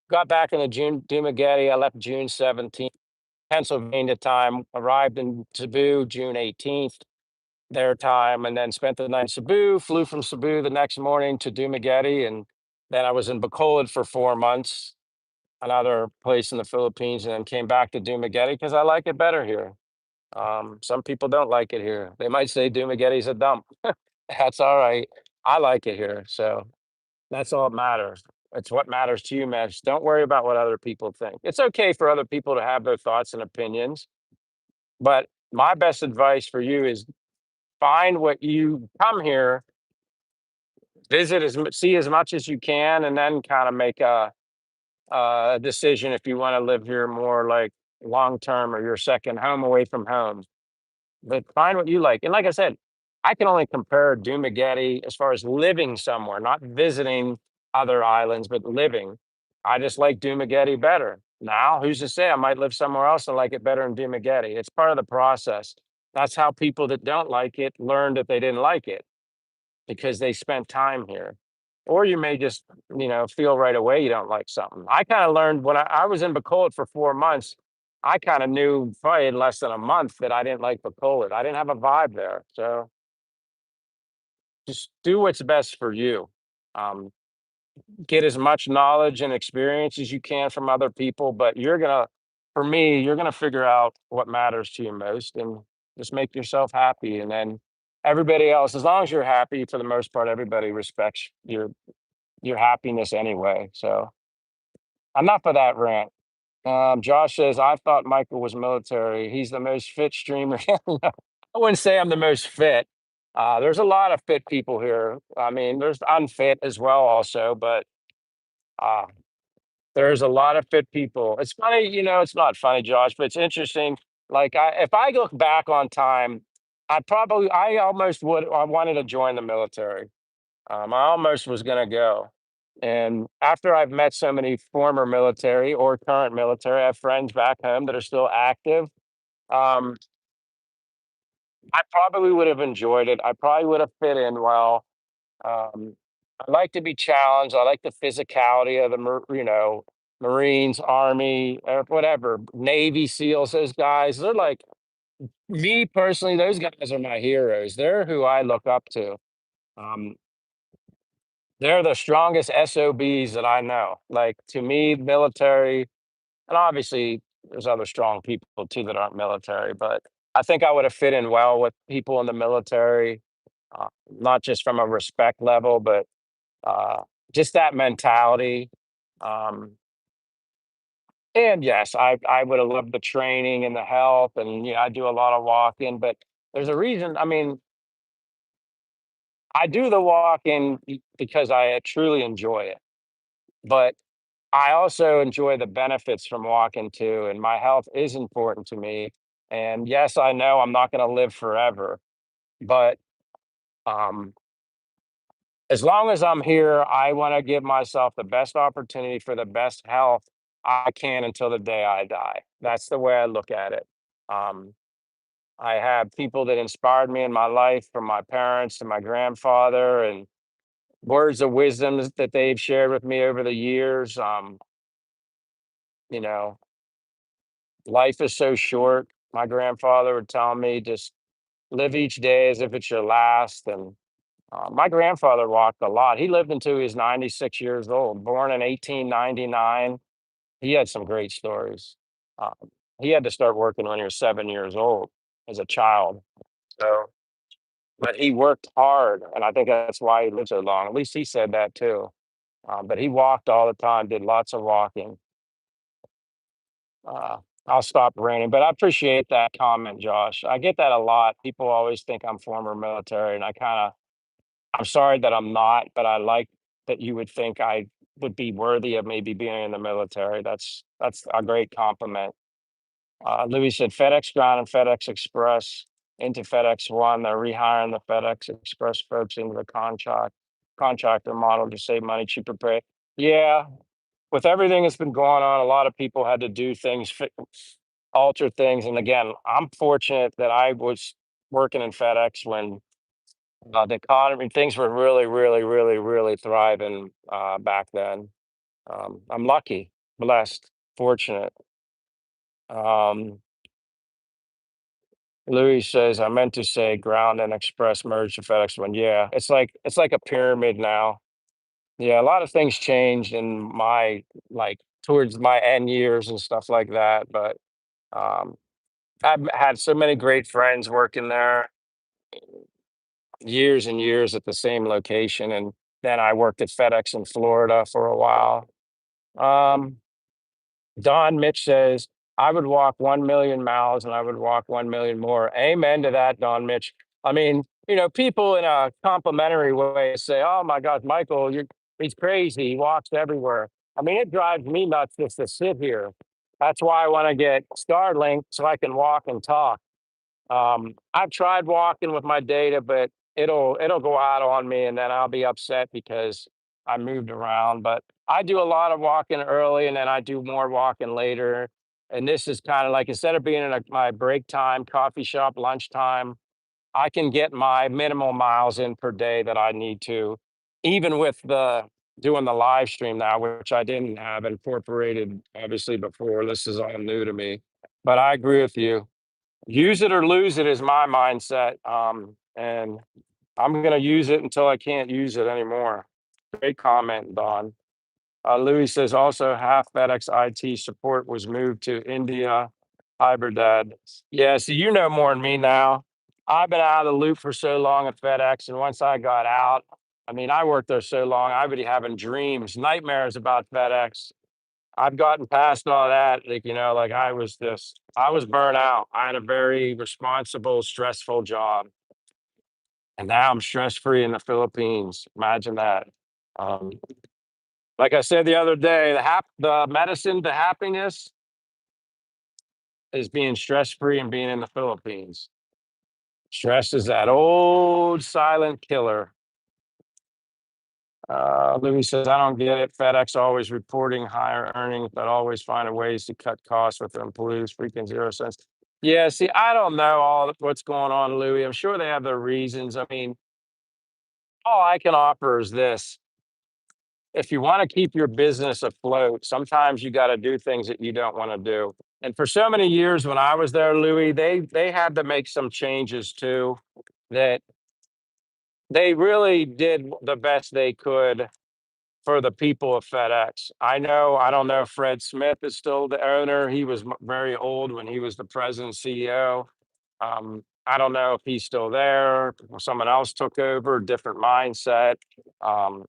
got back in the June Dumagetti. I left June 17th, Pennsylvania time, arrived in Cebu June 18th, their time, and then spent the night in Cebu, flew from Cebu the next morning to Dumaguete, and then I was in Bacolod for 4 months, another place in the Philippines, and then came back to Dumaguete because I like it better here. Some people don't like it here. They might say Dumaguete's a dump. That's all right. I like it here, so that's all that matters. It's what matters to you, man. Just don't worry about what other people think. It's okay for other people to have their thoughts and opinions, but my best advice for you is find what you come here, visit see as much as you can, and then kind of make a decision if you want to live here more like long term or your second home away from home. But find what you like. And like I said, I can only compare Dumaguete as far as living somewhere, not visiting other islands, but living. I just like Dumaguete better. Now, who's to say I might live somewhere else and like it better in Dumaguete? It's part of the process. That's how people that don't like it learn that they didn't like it because they spent time here. Or you may just, feel right away you don't like something. I kind of learned when I was in Bacolod for 4 months. I kind of knew probably in less than a month that I didn't like Bacolod. I didn't have a vibe there. So just do what's best for you. Um, get as much knowledge and experience as you can from other people, but for me, you're gonna figure out what matters to you most and just make yourself happy. And then everybody else, as long as you're happy, for the most part, everybody respects your happiness anyway. So enough of that rant. Josh says, I thought Michael was military. He's the most fit streamer. I wouldn't say I'm the most fit. There's a lot of fit people here. I mean, there's unfit as well, also, but uh, there's a lot of fit people. It's funny, it's not funny, Josh, but it's interesting. Like, if I look back on time, I almost I wanted to join the military. I almost was going to go. And after I've met so many former military or current military, I have friends back home that are still active. Um, I probably would have enjoyed it. I probably would have fit in well. Um, I like to be challenged. I like the physicality of the, Marines, Army, or whatever, Navy SEALs. Those guys, they're like me personally. Those guys are my heroes. They're who I look up to. Um, they're the strongest SOBs that I know. Like to me, military, and obviously there's other strong people too that aren't military, but I think I would have fit in well with people in the military, not just from a respect level, but uh, just that mentality. Um, and yes, I would have loved the training and the help, and I do a lot of walking, but there's a reason. I mean, I do the walking because I truly enjoy it, but I also enjoy the benefits from walking too, and my health is important to me. And yes, I know I'm not going to live forever, but um, as long as I'm here, I want to give myself the best opportunity for the best health I can until the day I die. That's the way I look at it. Um, I have people that inspired me in my life, from my parents to my grandfather, and words of wisdom that they've shared with me over the years. You know, life is so short. My grandfather would tell me, just live each day as if it's your last. And my grandfather walked a lot. He lived until he was 96 years old, born in 1899. He had some great stories. Um, he had to start working when he was 7 years old as a child. So, but he worked hard, and I think that's why he lived so long. At least he said that too. But he walked all the time, did lots of walking. Uh, I'll stop ranting, but I appreciate that comment, Josh. I get that a lot. People always think I'm former military, and I'm sorry that I'm not, but I like that you would think I would be worthy of maybe being in the military. That's a great compliment. Louis said FedEx Ground and FedEx Express into FedEx One. They're rehiring the FedEx Express folks into the contractor model to save money, cheaper pay. Yeah, with everything that's been going on, a lot of people had to do things, alter things. And again, I'm fortunate that I was working in FedEx when The economy, things were really, really, really, really thriving back then. I'm lucky, blessed, fortunate. Um, Louis says, I meant to say ground and express merged to FedEx one. Yeah, it's like a pyramid now. Yeah, a lot of things changed in my like towards my end years and stuff like that. But um I've had so many great friends working there years and years at the same location. And then I worked at FedEx in Florida for a while. Um, Don Mitch says, I would walk 1 million miles and I would walk 1 million more. Amen to that, Don Mitch. I mean, people in a complimentary way say, oh my God, Michael, he's crazy. He walks everywhere. I mean, it drives me nuts just to sit here. That's why I want to get Starlink so I can walk and talk. I've tried walking with my data, but it'll go out on me, and then I'll be upset because I moved around. But I do a lot of walking early, and then I do more walking later. And this is kind of like instead of being in my break time, coffee shop, lunchtime, I can get my minimal miles in per day that I need to, even with the doing the live stream now, which I didn't have incorporated obviously before. This is all new to me. But I agree with you. Use it or lose it is my mindset. And I'm going to use it until I can't use it anymore. Great comment, Don. Louis says also half FedEx IT support was moved to India. Hybridad. Yeah, so you know more than me now. I've been out of the loop for so long at FedEx, and once I got out, I mean, I worked there so long, I would be having dreams, nightmares about FedEx. I've gotten past all that. Like, like I was burnt out. I had a very responsible, stressful job. And now I'm stress free in the Philippines. Imagine that. Um, like I said the other day, the medicine to happiness is being stress free and being in the Philippines. Stress is that old silent killer. Louis says, I don't get it. FedEx always reporting higher earnings, but always finding ways to cut costs with their employees, freaking 0 cents. Yeah, see, I don't know what's going on, Louis. I'm sure they have their reasons. I mean, all I can offer is this. If you want to keep your business afloat, sometimes you got to do things that you don't want to do. And for so many years when I was there, Louis, they had to make some changes too that they really did the best they could for the people of FedEx. I don't know if Fred Smith is still the owner. He was very old when he was the president CEO. I don't know if he's still there. Someone else took over, different mindset. Um,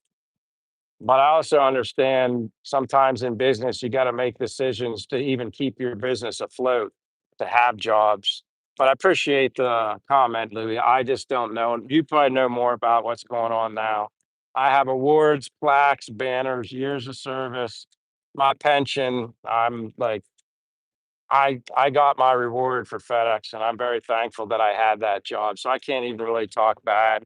but I also understand sometimes in business, you got to make decisions to even keep your business afloat, to have jobs. But I appreciate the comment, Louis. I just don't know. You probably know more about what's going on now. I have awards, plaques, banners, years of service, my pension. I'm like, I got my reward for FedEx, and I'm very thankful that I had that job. So I can't even really talk bad.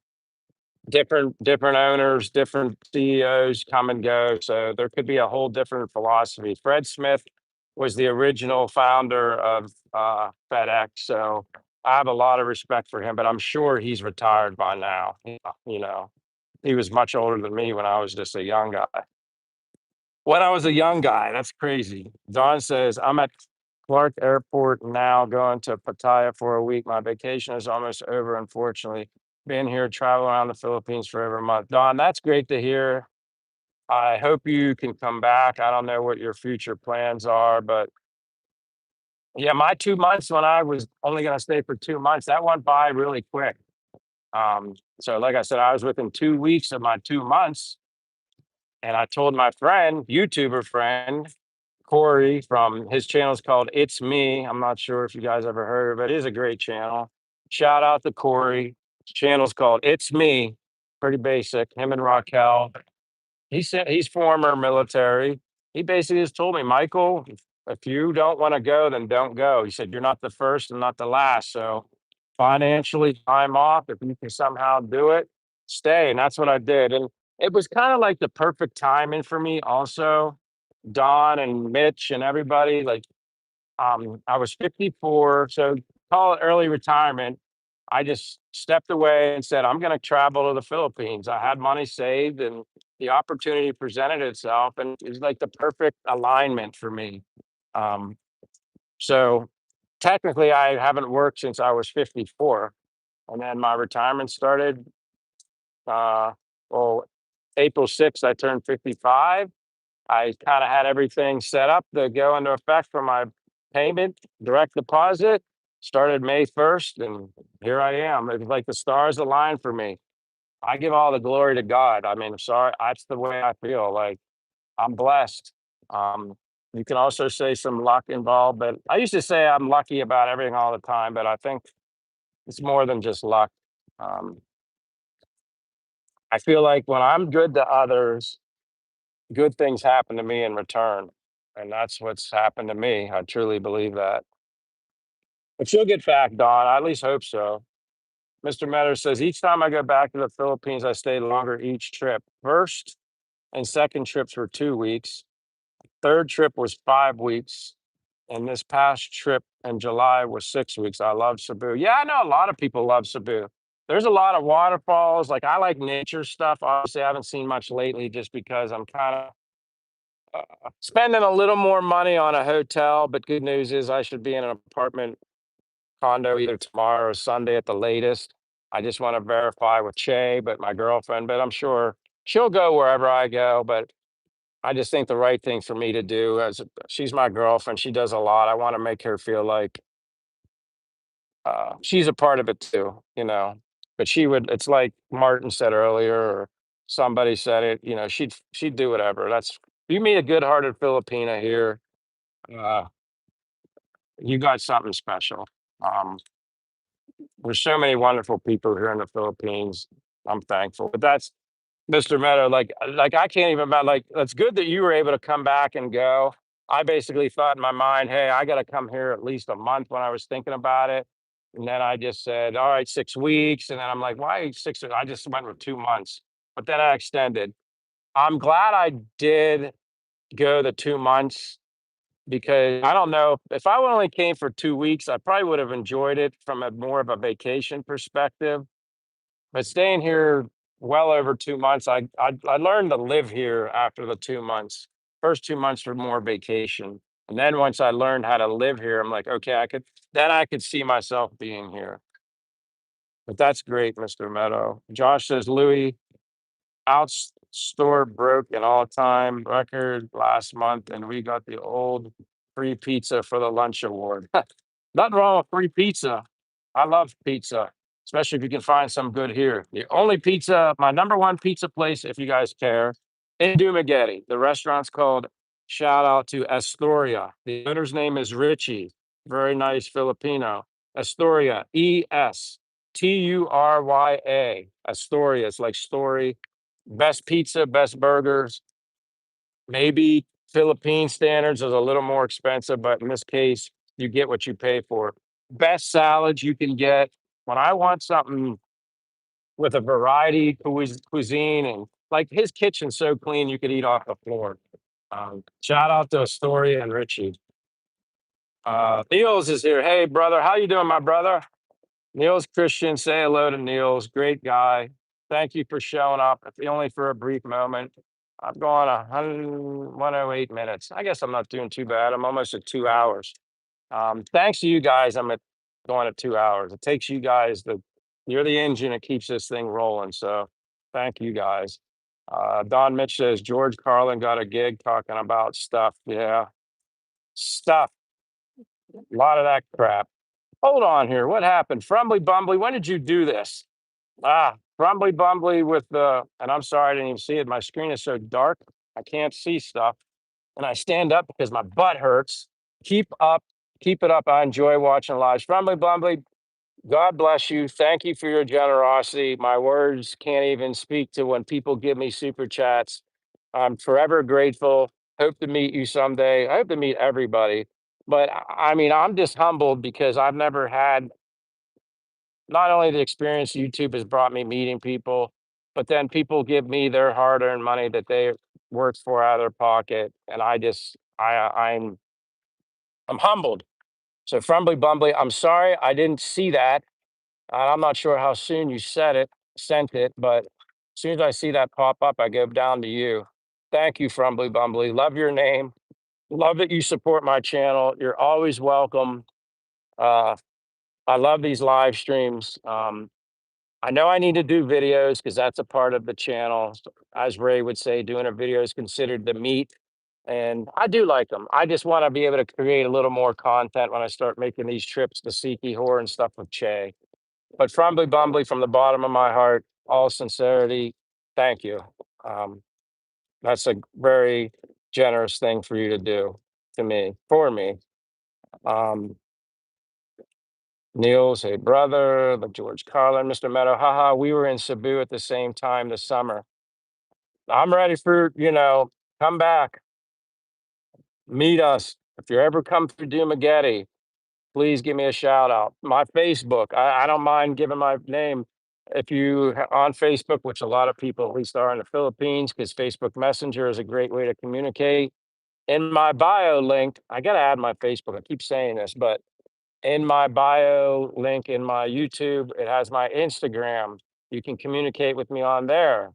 Different owners, different CEOs come and go, so there could be a whole different philosophy. Fred Smith was the original founder of FedEx, so I have a lot of respect for him, but I'm sure he's retired by now. He was much older than me when I was just a young guy. When I was a young guy, that's crazy. Don says, I'm at Clark Airport now, going to Pattaya for a week. My vacation is almost over, unfortunately. Been here, traveling around the Philippines for over a month. Don, that's great to hear. I hope you can come back. I don't know what your future plans are, but yeah, my 2 months when I was only going to stay for 2 months, that went by really quick. So, like I said, I was within 2 weeks of my 2 months, and I told my friend, YouTuber friend, Corey from his channel is called It's Me. I'm not sure if you guys ever heard of it. It is a great channel. Shout out to Corey. His channel's called It's Me. Pretty basic. Him and Raquel. He said he's former military. He basically just told me, Michael, if you don't want to go, then don't go. He said, you're not the first and not the last. So financially, time off, if you can somehow do it, stay. And that's what I did. And it was kind of like the perfect timing for me also. Don and Mitch and everybody, like I was 54, so call it early retirement. I just stepped away and said, I'm going to travel to the Philippines. I had money saved and the opportunity presented itself, and it was like the perfect alignment for me. Um, so technically, I haven't worked since I was 54. And then my retirement started, uh, well, April 6th, I turned 55. I kind of had everything set up to go into effect for my payment, direct deposit. Started May 1st, and here I am. It's like the stars aligned for me. I give all the glory to God. I mean, I'm sorry, that's the way I feel. Like I'm blessed. Um, you can also say some luck involved, but I used to say I'm lucky about everything all the time, but I think it's more than just luck. Um, I feel like when I'm good to others, good things happen to me in return. And that's what's happened to me. I truly believe that. But she'll get back, Don. I at least hope so. Mr. Metter says each time I go back to the Philippines, I stay longer each trip. First and second trips were 2 weeks. Third trip was 5 weeks. And this past trip in July was 6 weeks. I love Cebu. Yeah, I know a lot of people love Cebu. There's a lot of waterfalls. Like I like nature stuff. Obviously, I haven't seen much lately just because I'm kind of spending a little more money on a hotel. But good news is I should be in an apartment condo either tomorrow or Sunday at the latest. I just want to verify with Che, but my girlfriend, but I'm sure she'll go wherever I go. But I just think the right thing for me to do as she's my girlfriend, she does a lot. I want to make her feel like she's a part of it too, you know. But she would. It's like Martin said earlier, or somebody said it. You know, she'd do whatever. That's you meet a good-hearted Filipina here. Uh, you got something special. Um, there's so many wonderful people here in the Philippines. I'm thankful. But that's Mr. Meadow, like I can't even like it's good that you were able to come back and go. I basically thought in my mind, hey, I gotta come here at least a month when I was thinking about it. And then I just said, all right, 6 weeks. And then I'm like, why six? I just went with 2 months, but then I extended. I'm glad I did go the 2 months because I don't know if I only came for 2 weeks, I probably would have enjoyed it from a more of a vacation perspective. But staying here well over 2 months, I learned to live here after the 2 months. First 2 months were more vacation, and then once I learned how to live here, I'm like, okay, I could see myself being here. But that's great, Mr. Meadow. Josh says Louis store broke an all-time record last month, and we got the old free pizza for the lunch award. Nothing wrong with free pizza. I love pizza, especially if you can find some good here. The only pizza, my number one pizza place, if you guys care, in Dumaguete. The restaurant's called shout out to Astoria. The owner's name is Richie. Very nice Filipino. Astoria, Esturia. Astoria. It's like story. Best pizza, best burgers. Maybe Philippine standards is a little more expensive, but in this case, you get what you pay for. Best salads you can get. When I want something with a variety cuisine and like his kitchen's so clean you could eat off the floor. Shout out to Astoria and Richie. Niels is here. Hey brother, how you doing, my brother? Niels Christian, say hello to Niels. Great guy. Thank you for showing up, if only for a brief moment. I've gone 108 minutes. I guess I'm not doing too bad. I'm almost at 2 hours. Thanks to you guys, I'm at going at 2 hours. It takes you guys you're the engine that keeps this thing rolling. So thank you guys. Don Mitch says George Carlin got a gig talking about stuff. Yeah, stuff. A lot of that crap. Hold on here. What happened? Frumbly Bumbly, when did you do this? Frumbly Bumbly with and I'm sorry, I didn't even see it. My screen is so dark, I can't see stuff. And I stand up because my butt hurts. Keep up, keep it up. I enjoy watching live. Frumbly Bumbly, God bless you. Thank you for your generosity. My words can't even speak to when people give me super chats. I'm forever grateful. Hope to meet you someday. I hope to meet everybody. But I mean, I'm just humbled because I've never had not only the experience YouTube has brought me meeting people, but then people give me their hard-earned money that they worked for out of their pocket, and I'm humbled. So Frumbly Bumbly, I'm sorry I didn't see that. I'm not sure how soon you sent it, but as soon as I see that pop up, I go down to you. Thank you, Frumbly Bumbly. Love your name. Love that you support my channel. You're always welcome. Uh, I love these live streams. I know I need to do videos because that's a part of the channel. As Ray would say, doing a video is considered the meat. And I do like them. I just want to be able to create a little more content when I start making these trips to Siki Horror and stuff with Che. But Frumbly Bumbly, from the bottom of my heart, all sincerity, thank you. Um, that's a very generous thing for you to do to me, for me. Um, Niels, hey brother, the George Carlin, Mr. Meadow, haha, we were in Cebu at the same time this summer. I'm ready for, come back, meet us. If you ever come through Dumaguete, please give me a shout out. My Facebook, I don't mind giving my name. If you on Facebook, which a lot of people at least are in the Philippines, because Facebook Messenger is a great way to communicate. In my bio link, I got to add my Facebook. I keep saying this, but in my bio link in my YouTube, it has my Instagram. You can communicate with me on there.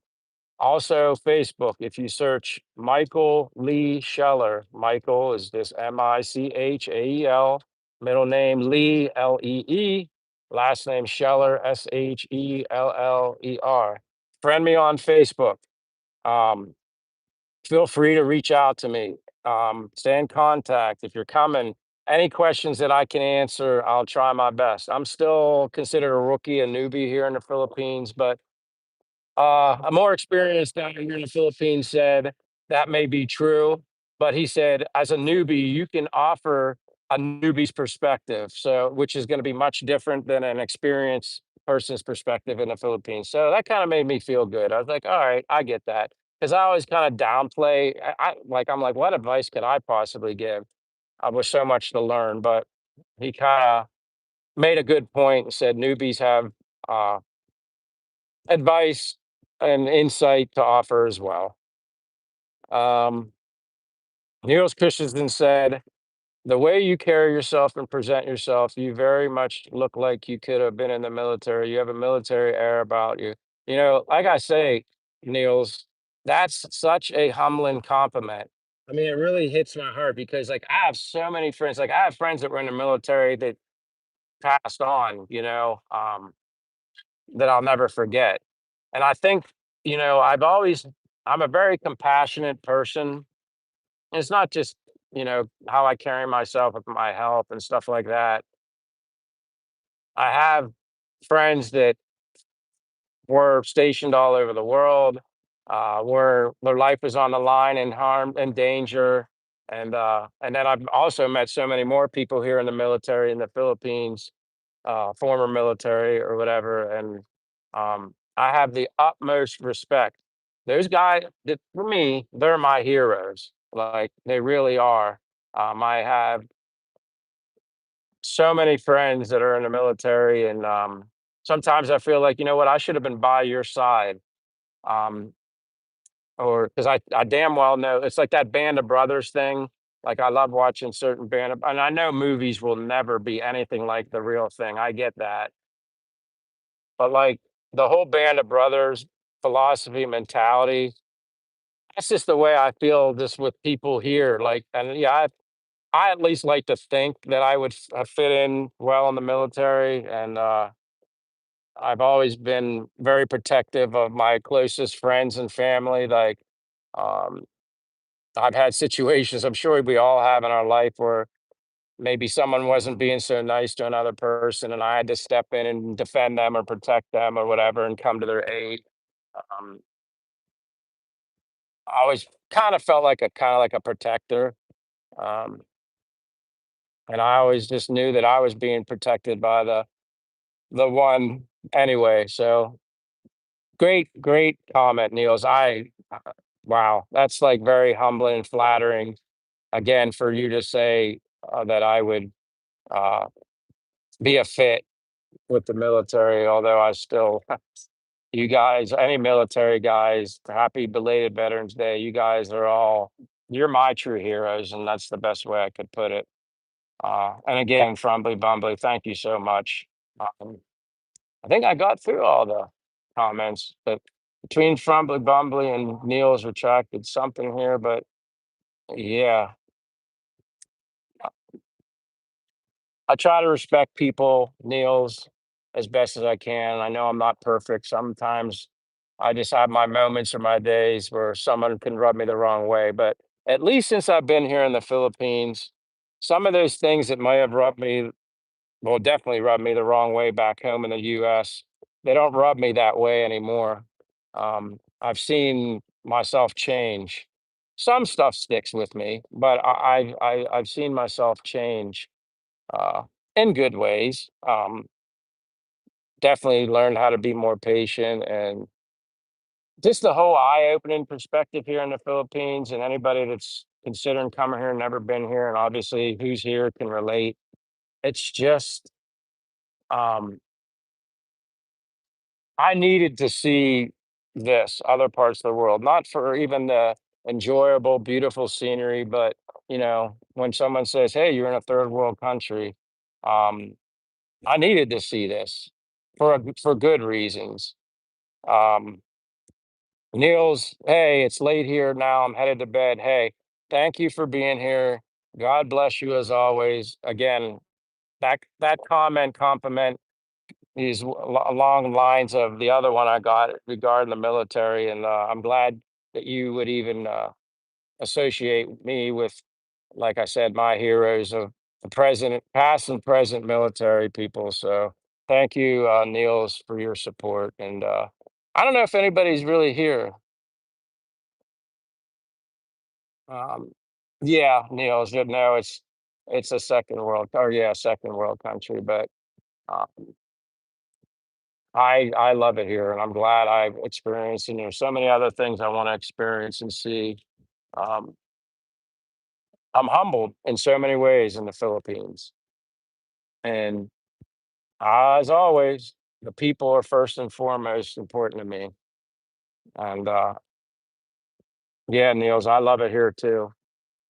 Also, Facebook, if you search Michael Lee Scheller, Michael is this Michael, middle name Lee, Lee, last name Scheller, Sheller. Friend me on Facebook. Um, Feel free to reach out to me. Stay in contact. If you're coming, any questions that I can answer, I'll try my best. I'm still considered a rookie, a newbie here in the Philippines, but a more experienced guy here in the Philippines said that may be true, but he said, as a newbie, you can offer a newbie's perspective, so which is going to be much different than an experienced person's perspective in the Philippines. So that kind of made me feel good. I was like, all right, I get that. Because I always kind of downplay. I'm like, what advice could I possibly give? With so much to learn, but he kind of made a good point and said newbies have uh, advice and insight to offer as well. Um, Niels Christensen said, the way you carry yourself and present yourself, you very much look like you could have been in the military. You have a military air about you. Like I say, Niels, that's such a humbling compliment. I mean, it really hits my heart because, like, I have so many friends. Like, I have friends that were in the military that passed on, that I'll never forget. And I think, I'm a very compassionate person. And it's not just, how I carry myself with my health and stuff like that. I have friends that were stationed all over the world, where their life was on the line and harm and danger. And then I've also met so many more people here in the military in the Philippines, former military or whatever, and I have the utmost respect. Those guys, that for me, they're my heroes. Like they really are. I have so many friends that are in the military, and sometimes I feel like, you know what, I should have been by your side. Um, or because I damn well know it's like that Band of Brothers thing. Like I love watching certain and I know movies will never be anything like the real thing. I get that. But like the whole Band of Brothers philosophy, mentality, that's just the way I feel just with people here. Like, and yeah, I at least like to think that I would fit in well in the military. And I've always been very protective of my closest friends and family. Like, um, I've had situations, I'm sure we all have in our life, where maybe someone wasn't being so nice to another person, and I had to step in and defend them or protect them or whatever and come to their aid. Um, I always kind of felt like a protector, um, and I always just knew that I was being protected by the one anyway. So great comment, Niels. Wow, that's like very humbling and flattering. Again, for you to say that I would uh, be a fit with the military, although I still, you guys, any military guys, happy belated Veterans Day. You guys are you're my true heroes, and that's the best way I could put it. And again, Frumbly Bumbly, thank you so much. Um, I think I got through all the comments, but between Frumbly Bumbly and Neil's retracted something here, but yeah, I try to respect people, Neil's, as best as I can. I know I'm not perfect. Sometimes I just have my moments or my days where someone can rub me the wrong way. But at least since I've been here in the Philippines, some of those things that may have rubbed me, well, definitely rubbed me the wrong way back home in the US, they don't rub me that way anymore. I've seen myself change. Some stuff sticks with me, but I've seen myself change uh, in good ways. Definitely learned how to be more patient and just the whole eye-opening perspective here in the Philippines. And anybody that's considering coming here, never been here, and obviously who's here can relate. It's just um, I needed to see this other parts of the world, not for even the enjoyable, beautiful scenery, but when someone says, "Hey, you're in a third world country," um, I needed to see this for good reasons. Um, Niels, hey, it's late here now. I'm headed to bed. Hey, thank you for being here. God bless you as always. Again, that compliment is along the lines of the other one I got regarding the military, and I'm glad that you would even associate me with, like I said, my heroes of the present, past and present military people. So thank you, Niels, for your support. And I don't know if anybody's really here. Um, yeah, Niels, you know, it's a second world, or yeah, second world country, but uh, I love it here, and I'm glad I've experienced. And there's so many other things I want to experience and see. Um, I'm humbled in so many ways in the Philippines, and as always, the people are first and foremost important to me. And yeah, Niels, I love it here too.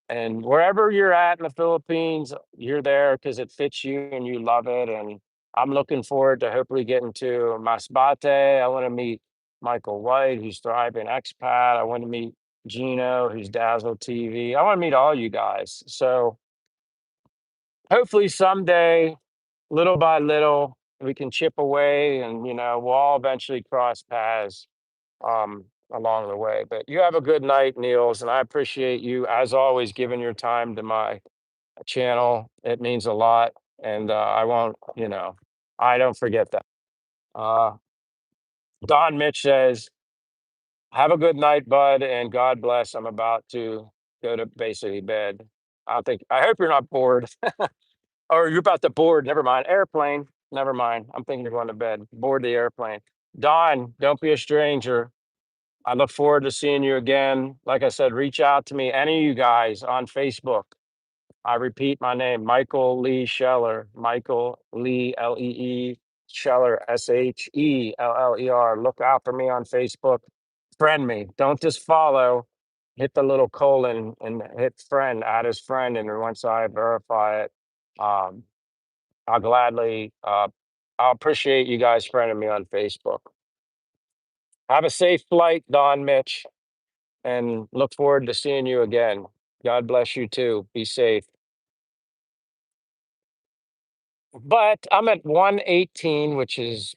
And wherever you're at in the Philippines, you're there because it fits you and you love it. And I'm looking forward to hopefully getting to Masbate. I want to meet Michael White, who's thriving expat. I want to meet Gino, who's Dazzle TV. I want to meet all you guys. So hopefully someday, little by little, we can chip away and, we'll all eventually cross paths along the way. But you have a good night, Niels, and I appreciate you, as always, giving your time to my channel. It means a lot, and I won't, I don't forget that. Uh, Don Mitch says, "Have a good night, bud, and God bless." I'm about to go to basically bed. I hope you're not bored, or you're about to board. Never mind. Airplane. Never mind. I'm thinking you're going to bed. Board the airplane. Don, don't be a stranger. I look forward to seeing you again. Like I said, reach out to me, any of you guys on Facebook. I repeat my name, Michael Lee Scheller. Michael Lee, Lee, Scheller, Sheller. Look out for me on Facebook. Friend me. Don't just follow. Hit the little colon and hit friend, add as friend. And once I verify it, um, I'll gladly, I'll appreciate you guys friending me on Facebook. Have a safe flight, Don Mitch, and look forward to seeing you again. God bless you too. Be safe. But I'm at 118, which is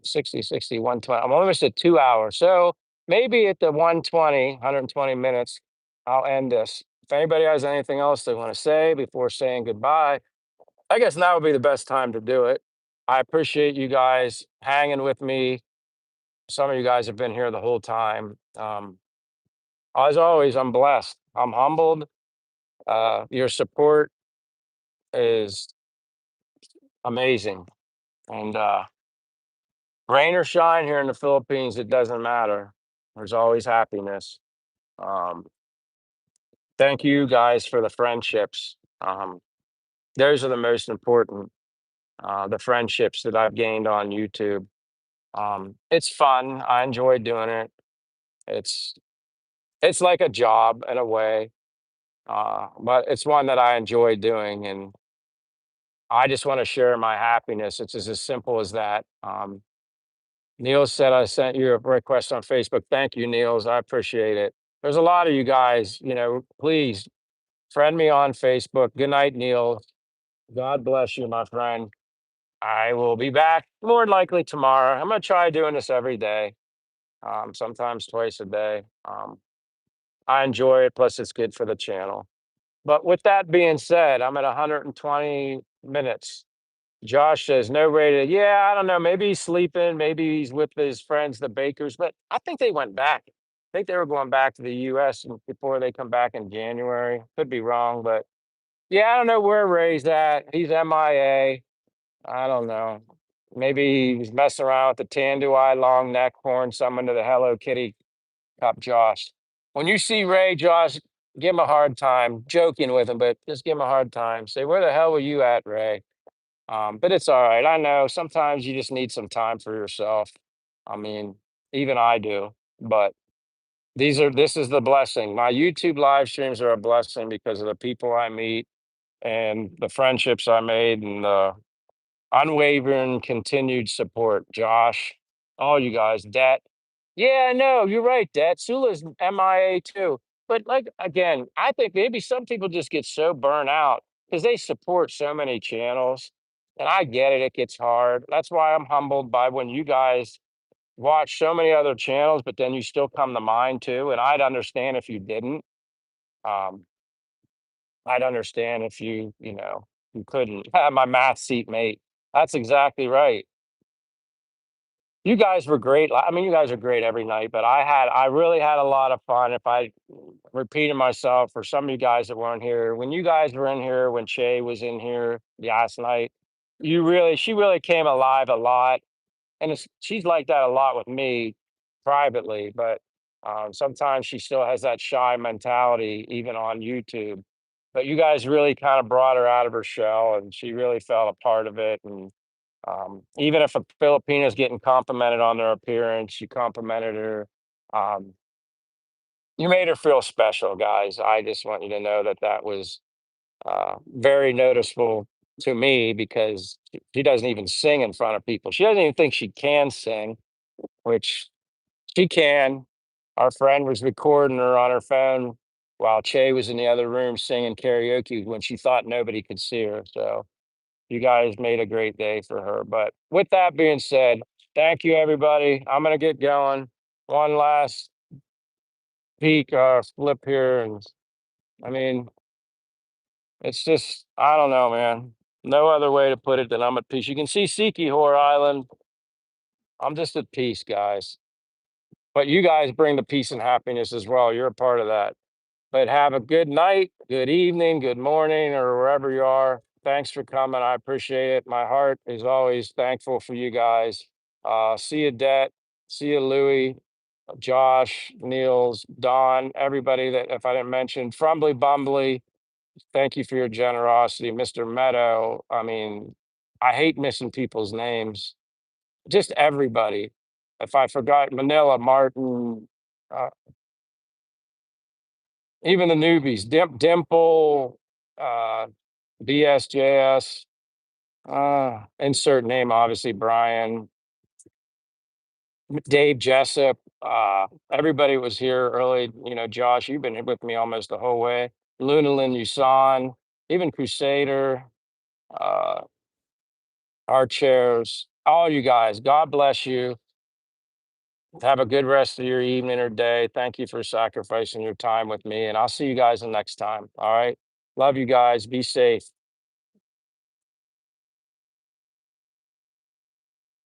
60, 120. I'm almost at 2 hours. So maybe at the 120 minutes, I'll end this. If anybody has anything else they want to say before saying goodbye, I guess now would be the best time to do it. I appreciate you guys hanging with me. Some of you guys have been here the whole time. As always, I'm blessed. I'm humbled. Your support is amazing. And rain or shine here in the Philippines, it doesn't matter. There's always happiness. Um, thank you guys for the friendships. Those are the most important. The friendships that I've gained on YouTube. It's fun. I enjoy doing it. It's it's like a job in a way, but it's one that I enjoy doing, and I just want to share my happiness. It's just as simple as that. Neil said I sent you a request on Facebook. Thank you, Niels. I appreciate it. There's a lot of you guys, please friend me on Facebook. Good night, Neil. God bless you, my friend. I will be back more than likely tomorrow. I'm going to try doing this every day, sometimes twice a day. I enjoy it. Plus, it's good for the channel. But with that being said, I'm at 120 minutes. Josh says no rated. Yeah, I don't know. Maybe he's sleeping. Maybe he's with his friends, the Bakers. But I think they went back. I think they were going back to the U.S. before they come back in January. Could be wrong, but yeah, I don't know where Ray's at. He's MIA. I don't know. Maybe he's messing around with the Tanduai long neck horn, summon to the Hello Kitty Cup, Josh. When you see Ray, Josh, give him a hard time. Joking with him, but just give him a hard time. Say, where the hell were you at, Ray? But it's all right. I know sometimes you just need some time for yourself. I mean, even I do. But this is the blessing. My YouTube live streams are a blessing because of the people I meet and the friendships I made and the unwavering continued support. Josh, all you guys, Det. Yeah, no, you're right, Det. Sula's MIA too. But like again, I think maybe some people just get so burnt out because they support so many channels. And I get it, it gets hard. That's why I'm humbled by when you guys watch so many other channels, but then you still come to mine too. And I'd understand if you didn't. Um, I'd understand if you couldn't. My math seat mate. That's exactly right. You guys were great. I mean, you guys are great every night, but I really had a lot of fun. If I repeated myself for some of you guys that weren't here, when you guys were in here, when Che was in here last night, she really came alive a lot. And she's like that a lot with me privately, but sometimes she still has that shy mentality, even on YouTube. But you guys really kind of brought her out of her shell, and she really felt a part of it. And even if a Filipina's getting complimented on their appearance, you complimented her. Um, you made her feel special, guys. I just want you to know that that was very noticeable to me because she doesn't even sing in front of people. She doesn't even think she can sing, which she can. Our friend was recording her on her phone while Che was in the other room singing karaoke when she thought nobody could see her. So you guys made a great day for her. But with that being said, thank you, everybody. I'm going to get going. One last peek or flip here. And I mean, it's just, I don't know, man. No other way to put it than I'm at peace. You can see Sikihor Island. I'm just at peace, guys. But you guys bring the peace and happiness as well. You're a part of that. But have a good night, good evening, good morning, or wherever you are. Thanks for coming. I appreciate it. My heart is always thankful for you guys. See you, Det. See you, Louie, Josh, Niels, Don, everybody that if I didn't mention, Frumbly Bumbly. Thank you for your generosity, Mr. Meadow. I mean, I hate missing people's names. Just everybody. If I forgot Manila, Martin, uh, even the newbies, Dimple, BSJS, insert name, obviously, Brian, Dave Jessup, everybody was here early. Josh, you've been with me almost the whole way. Lunalyn Yusan, even Crusader, uh, our chairs, all you guys. God bless you. Have a good rest of your evening or day. Thank you for sacrificing your time with me, and I'll see you guys the next time. All right. Love you guys. Be safe.